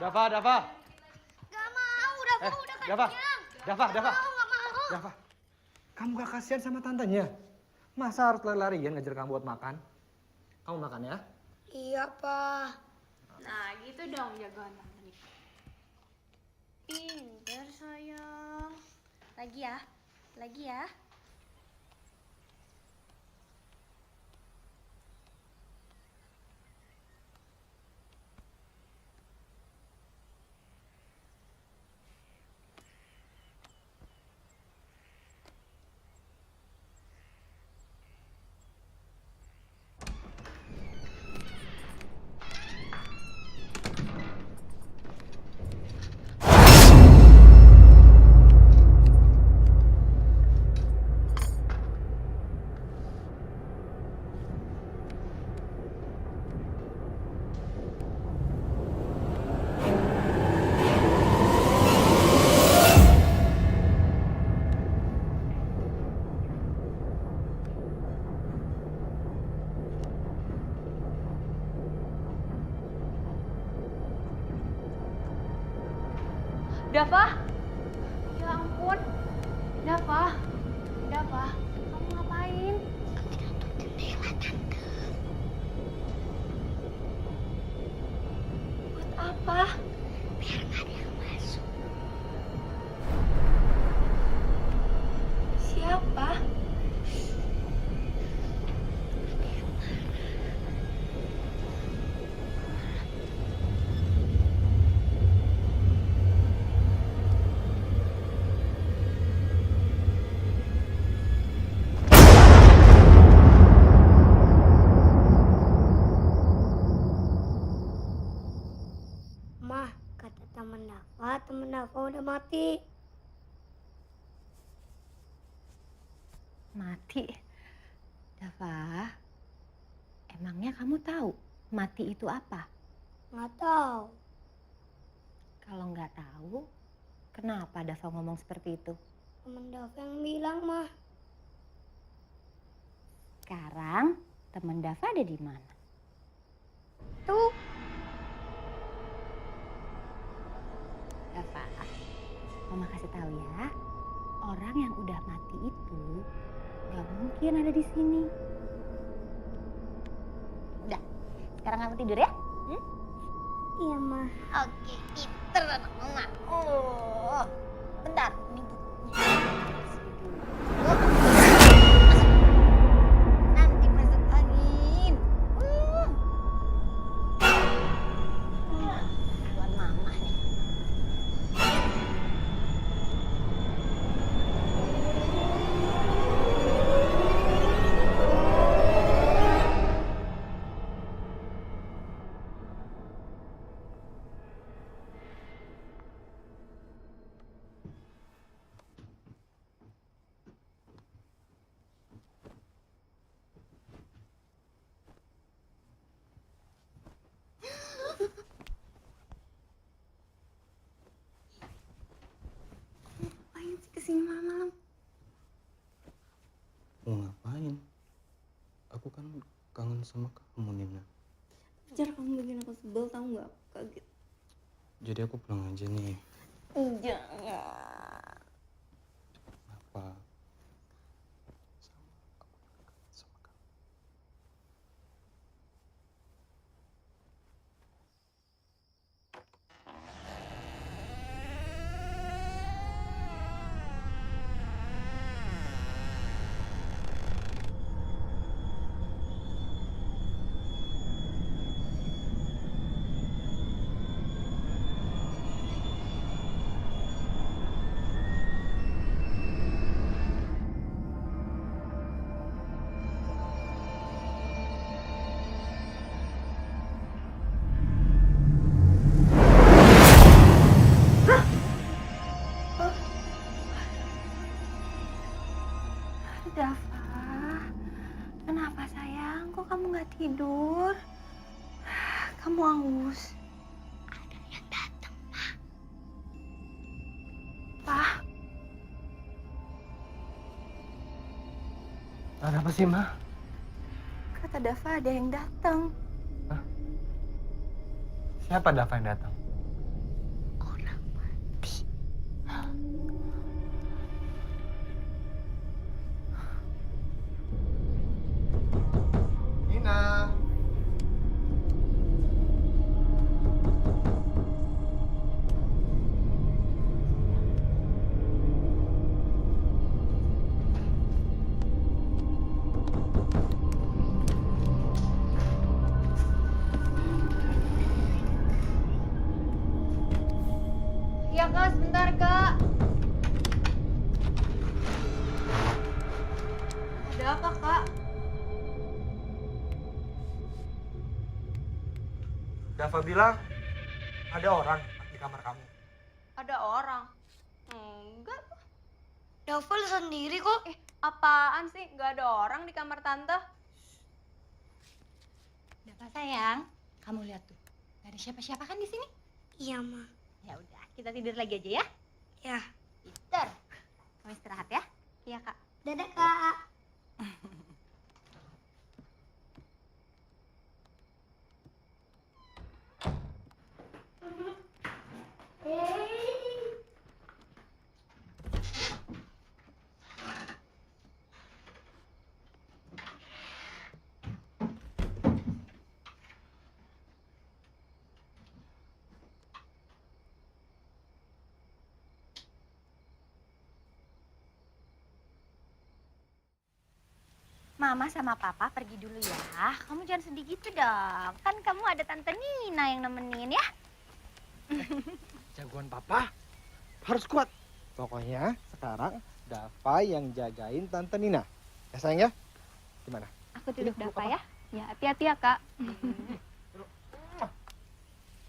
Dafa. Gak mau, Dafa udah Dafa. kenyang. Dafa. Gak mau. Dafa, kamu gak kasihan sama tantenya? Masa harus lari-larian ngejar kamu buat makan? Kamu makan ya? Iya, Pak. Nah, gitu dong jagoan tante nih. Pinter sayang. Lagi ya. Dafa? Ya ampun. Dafa, kamu ngapain? Buat apa? Biar gak ada yang masuk. Siapa? Mah, kata temen Dafa udah mati. Mati? Dafa, emangnya kamu tahu mati itu apa? Nggak tahu. Kalau nggak tahu, kenapa Dafa ngomong seperti itu? Temen Dafa yang bilang, Mah. Sekarang teman Dafa ada di mana? Tuh. Dafa, Mama kasih tahu ya, orang yang udah mati itu nggak mungkin ada di sini. Udah, sekarang kamu tidur ya? Iya, Mah. Oke, pinter anak Mama. Oh, bentar, ini bukunya. Nanti masuk angin. Buat Mama nih. Ngapain sih kesini malam-malam? Mau ngapain? Aku kan kangen sama kamu, Nina. Jar, kamu bikin aku sebel, tau nggak? Aku kaget. Jadi aku pulang aja nih. Jangan. Apa? Dafa, kenapa sayang? Kok kamu nggak tidur? Kamu haus. Ada yang datang, Mah. Pak, Ada apa sih, Ma? kata Dafa ada yang datang. Siapa Dafa yang datang? Nina. Ya kak, sebentar kak. Ada apa kak? Dava bilang ada orang di kamar kamu. Ada orang? Enggak. Dava sendiri kok. Apaan sih? Nggak ada orang di kamar tante. Dava sayang, kamu lihat tuh. Gak ada siapa-siapa kan di sini? Iya, Ma. Ya udah, kita tidur lagi aja ya. Ya. Pinter. Kamu istirahat ya. Iya kak. Dadah, Kak. Mama sama Papa pergi dulu ya. Kamu jangan sedih gitu dong. Kan kamu ada Tante Nina yang nemenin ya. Jagoan Papa harus kuat. Pokoknya sekarang Dava yang jagain Tante Nina. Ya sayang ya? Gimana? Aku titip Dava ya. Ya hati-hati ya kak.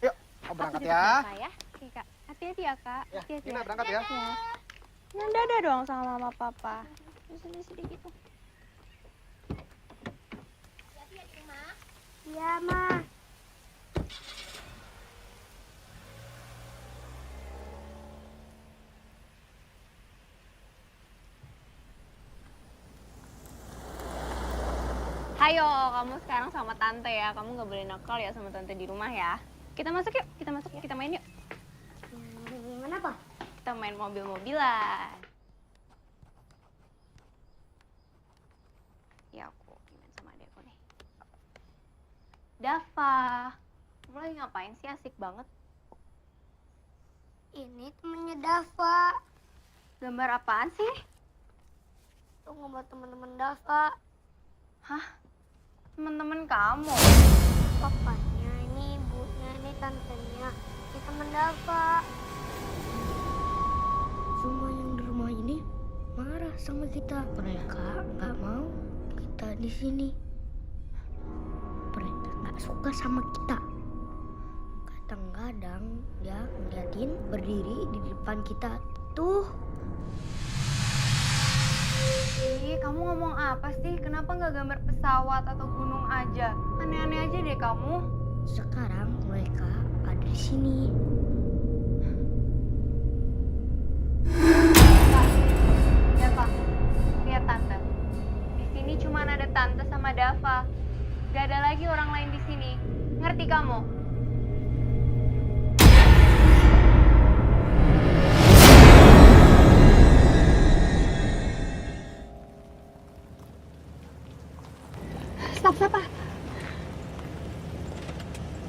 Yuk, aku berangkat titip ya. Dava ya. Oke kak. Hati-hati ya kak. Ya, Hati-hati Nina ya. berangkat ya. Nah, dadah dong sama mama papa. Sedih-sedih gitu. Iya, Ma. Hayo, kamu sekarang sama tante ya. Kamu nggak boleh nakal ya sama tante di rumah ya. Kita masuk yuk, kita main yuk. Gimana, Pak? Kita main mobil-mobilan. Ya aku main sama adekku nih. Dava, kamu lagi ngapain sih? Asik banget. Ini temennya Dava. Gambar apaan sih? Tuh gambar teman-teman Dava. Hah? Temen-temen kamu? Papanya ini, ibunya ini, tantenya. Ini teman Dava. Semua yang di rumah ini marah sama kita. Mereka nggak mau kita di sini. Mereka nggak suka sama kita. Kadang-kadang dia ngeliatin berdiri di depan kita tuh. Ih, kamu ngomong apa sih? Kenapa nggak gambar pesawat atau gunung aja? Aneh-aneh aja deh kamu. Sekarang mereka ada di sini. Dava, lihat tante. Di sini cuma ada tante sama Dava. Gak ada lagi orang lain di sini. Ngerti kamu? Stop, Pak.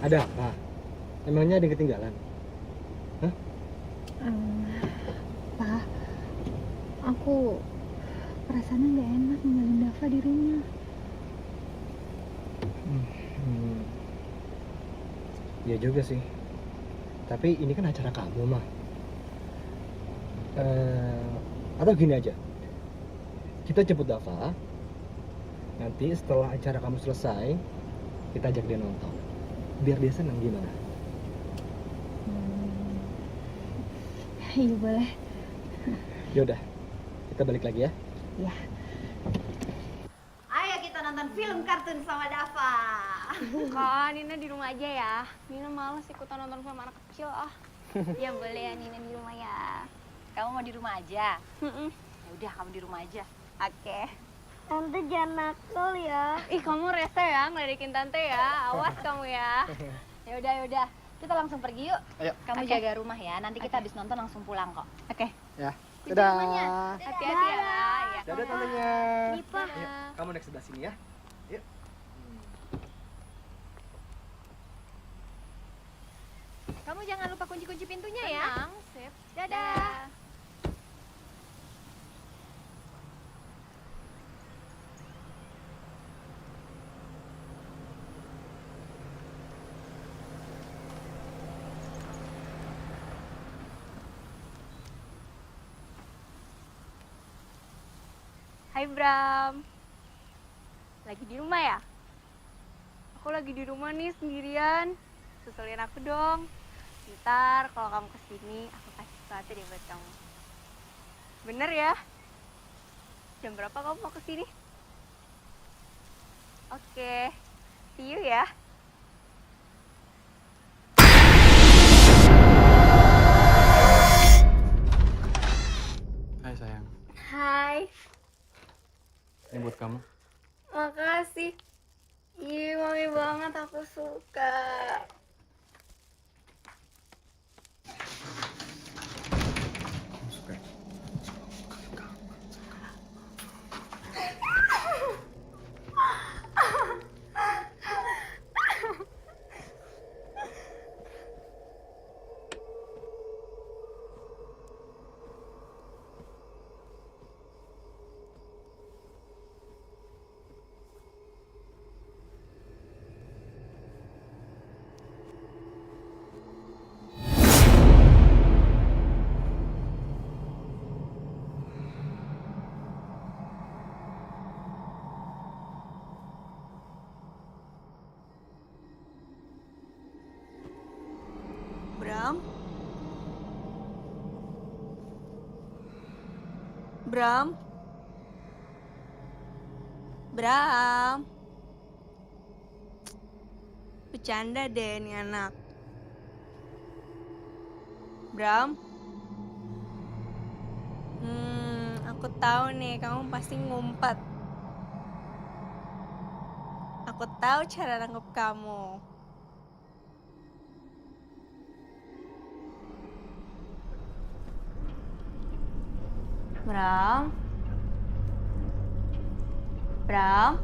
Ada apa? Emangnya ada yang ketinggalan? Hah? Pak, aku perasaannya nggak enak ninggalin Dava di rumah. Ya juga sih. Tapi ini kan acara kamu, mah. Atau gini aja. Kita jemput Dava. Nanti setelah acara kamu selesai, kita ajak dia nonton. Biar dia senang gimana? Iya boleh. Yaudah, kita balik lagi ya. Ya. Ayo kita nonton film kartun sama Dava. Kak, Nina di rumah aja ya. Nina males ikutan nonton film anak kecil ah. Ya boleh ya Nina di rumah ya. Kamu mau di rumah aja? Ya udah kamu di rumah aja. Oke. Tante jangan nakal ya. Ih, kamu rese ya ngeledekin tante ya. Awas kamu ya. Ya udah. Kita langsung pergi yuk. Ayo. Kamu jaga rumah ya. Nanti kita habis nonton langsung pulang kok. Oke. Ya. Kunci Dadah. rumahnya. Hati-hati ya. Ya. Dadah tantenya. Nipa. Ayo, kamu naik sebelah sini ya. Kamu jangan lupa kunci-kunci pintunya ya. Tenang, sip. Dadah. Hai Bram. Lagi di rumah ya? Aku lagi di rumah nih sendirian. Susulin aku dong. Ntar kalau kamu kesini, aku kasih sesuatu deh buat kamu. Bener ya? Jam berapa kamu mau kesini? Oke, see you ya. Hai sayang, Hai, ini buat kamu. makasih. Ih, mami banget, aku suka. Bram? Bram? Bram? Bercanda deh nih anak. Bram? Aku tahu nih kamu pasti ngumpet. Aku tahu cara nangkep kamu. Bram? Bram?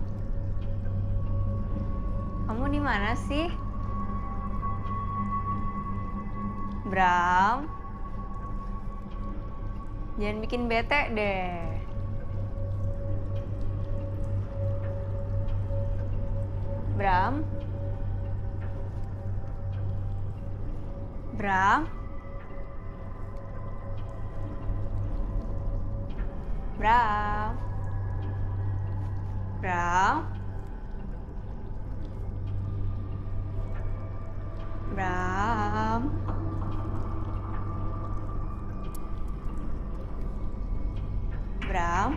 Kamu di mana sih? Bram? Jangan bikin bete deh. Bram? Bram? Bram? Bram? Bram? Bram?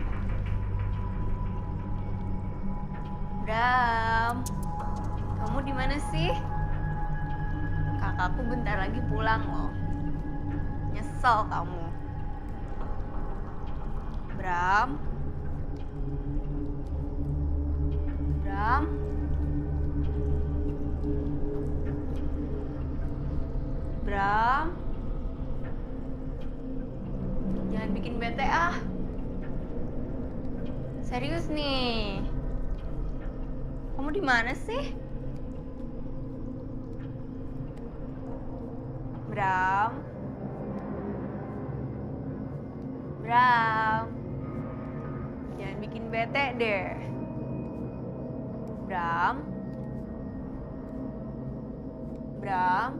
Bram? Kamu di mana sih? Kakakku bentar lagi pulang loh. Nyesel kamu. Bram? Bram? Bram? Jangan bikin bete ah. Serius nih. Kamu di mana sih? Bram? Bram? Jangan bikin bete deh. Bram? Bram?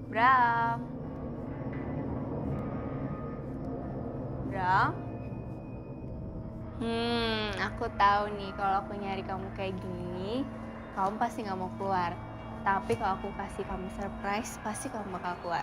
Bram? Bram? Aku tahu nih kalau aku nyari kamu kayak gini, kamu pasti nggak mau keluar. Tapi kalau aku kasih kamu surprise, pasti kamu bakal keluar.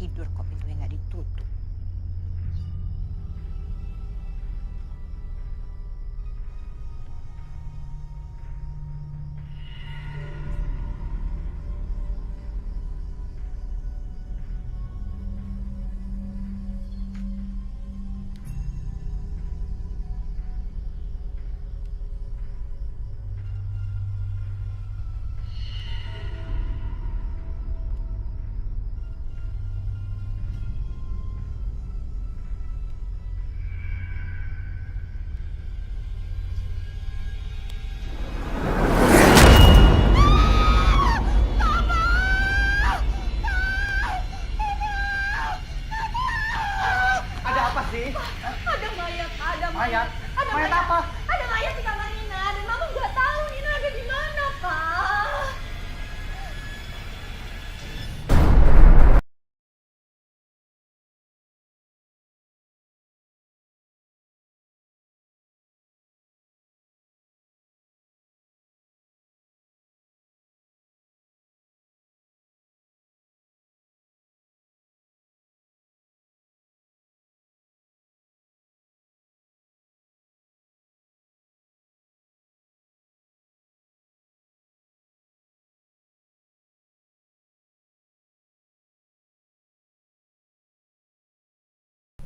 tidur kok pintunya nggak ditutup. Ada apa sih? Ada mayat, ada Mayat? Ada Mayat apa? Ada mayat di kamar Nina dan Mama nggak tahu Nina ada di mana, Pak.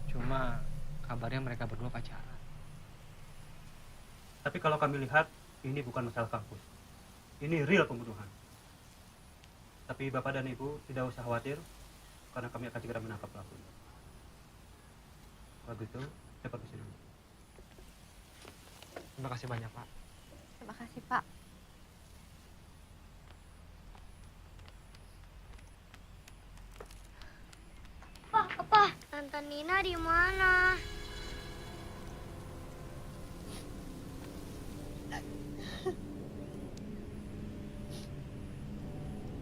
Cuma kabarnya mereka berdua pacaran. Tapi kalau kami lihat, ini bukan masalah kampus. Ini real pembunuhan. Tapi Bapak dan Ibu tidak usah khawatir, karena kami akan segera menangkap pelakunya. Kalau gitu, saya permisi dulu. Terima kasih banyak, Pak. Terima kasih, Pak. Apa? Tante Nina di mana?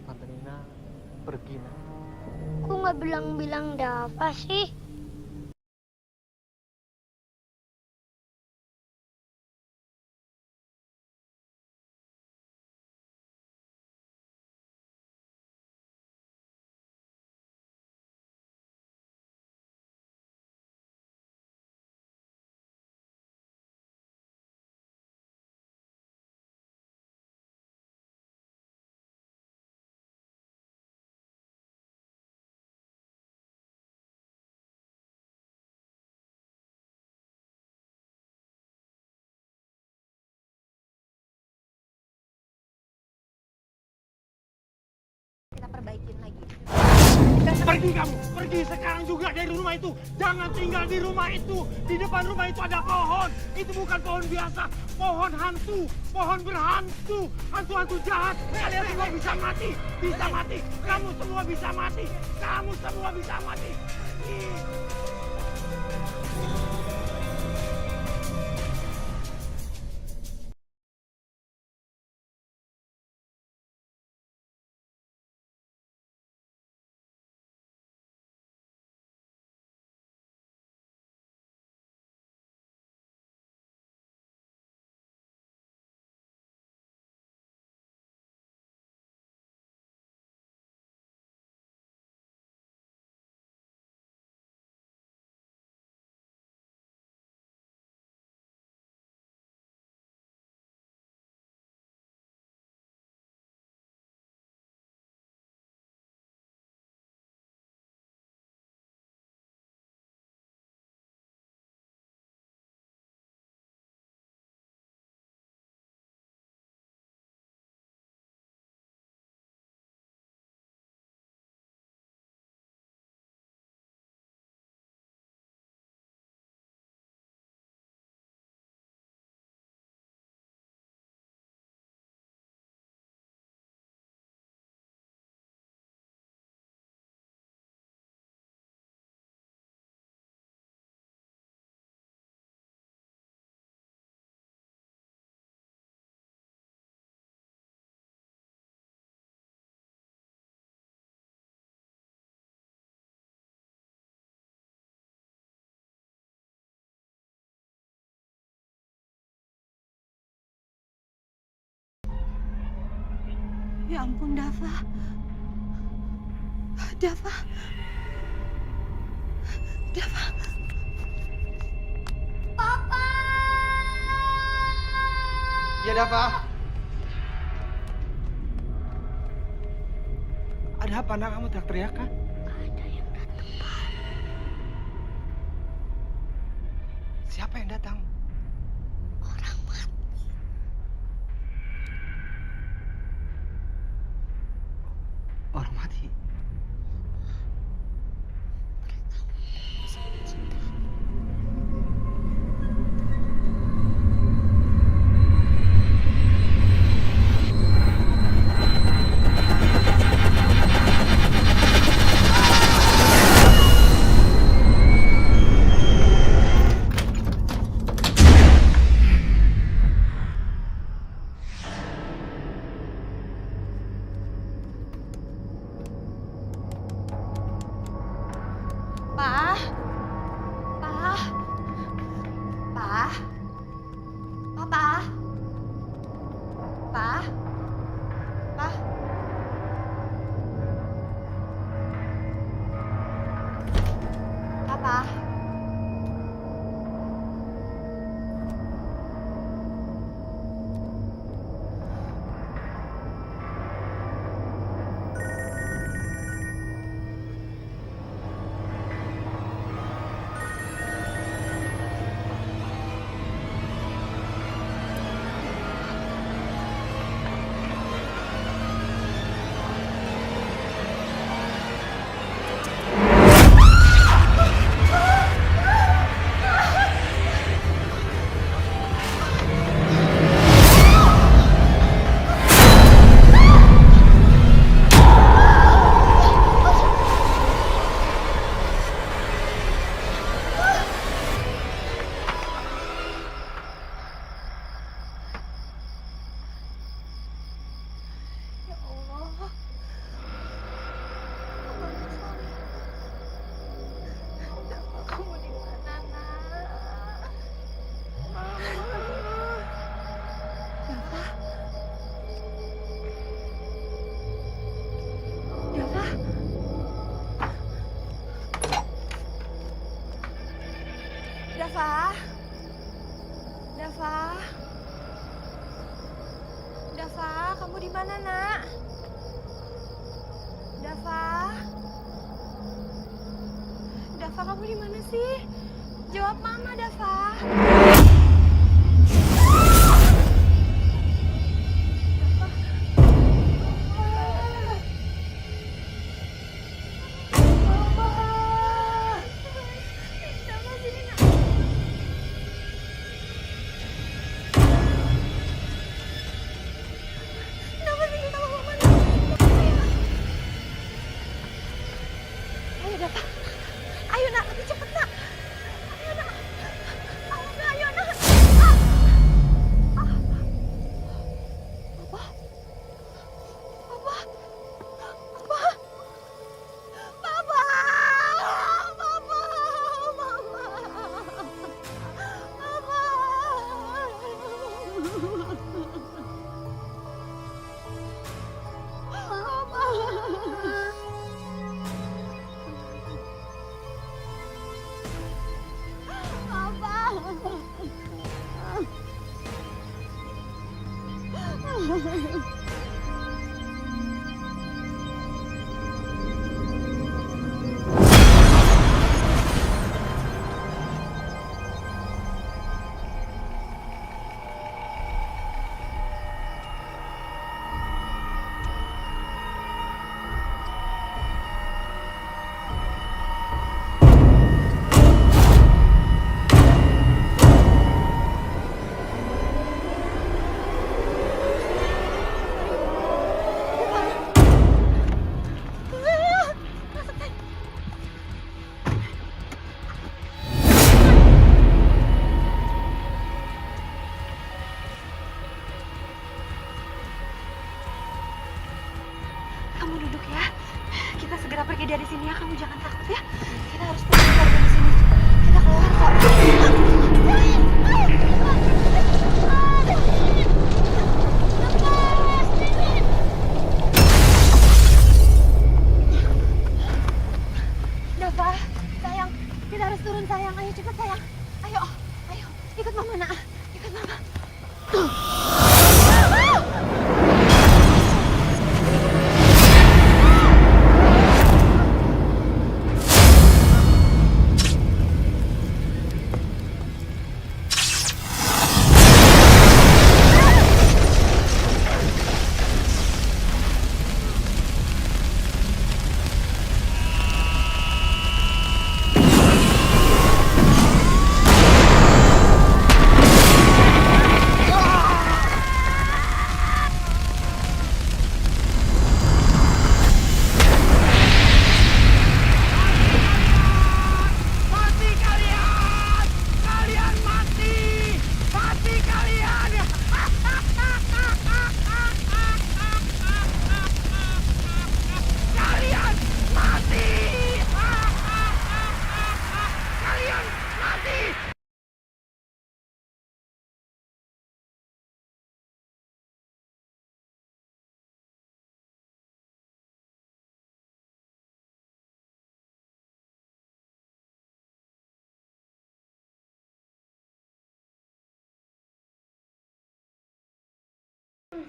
Tante Nina pergi, Nak. Kok nggak bilang-bilang Dava sih? Kita perbaikin lagi. Pergi kamu, pergi sekarang juga dari rumah itu. Jangan tinggal di rumah itu. Di depan rumah itu ada pohon. Itu bukan pohon biasa, pohon hantu, pohon berhantu, hantu-hantu jahat. Kalian semua bisa mati, bisa mati. Kamu semua bisa mati, kamu semua bisa mati. Ih. Ya ampun, Dava. Dava, Dava. Papa! Iya, Dava. Ada apa, nak? Kamu teriak-teriak, kan? Ada yang datang, Pak. Siapa yang datang? Orang mati. Orang mati. Pak. Pak. Pak. Papa. Pak. Pak. Papa. Dava. Dava. Dava, kamu di mana, Nak? Dava. Dava, kamu di mana sih? Jawab Mama, Dava. Ayo, Dava. Ayo, Nak. Lebih cepat, Nak. Ayo, Nak. Ayo, Nak. Papa? Papa? Papa? Papa? Papa? Kamu duduk ya. Kita segera pergi dari sini ya. Kamu jangan takut ya. Kita harus pergi dari sini. Kita keluar kok. Dava, sayang, kita harus cepet sayang. Ayo, ayo, ikut mama nak, ikut mama. Mati kalian! Kalian mati! Mati kalian! Kalian mati! Kalian mati!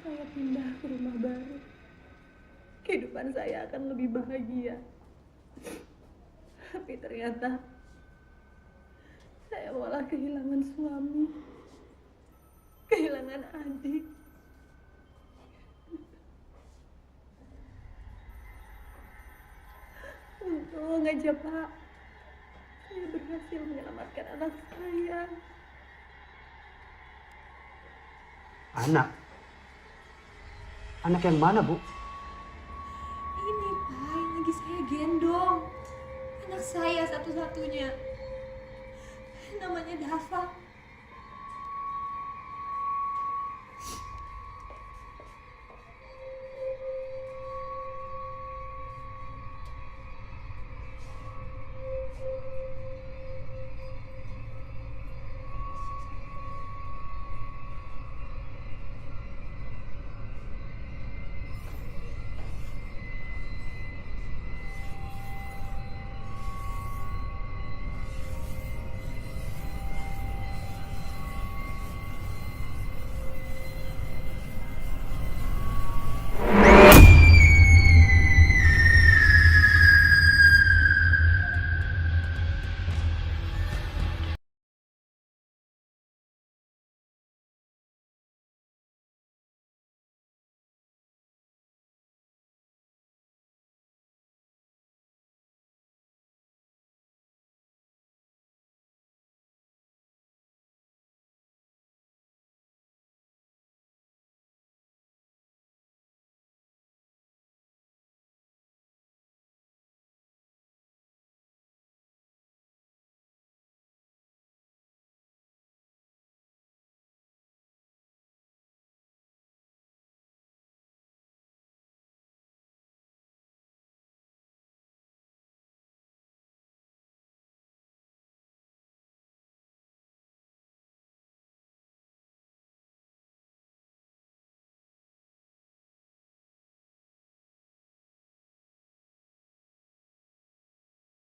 Saya pindah ke rumah baru, kehidupan saya akan lebih bahagia. Tapi ternyata saya malah kehilangan suami, kehilangan adik. Untung aja Pak, saya berhasil menyelamatkan anak saya. Anak? Anak yang mana, Bu? Ini Pak, yang lagi saya gendong. Anak saya satu-satunya. Namanya Dava.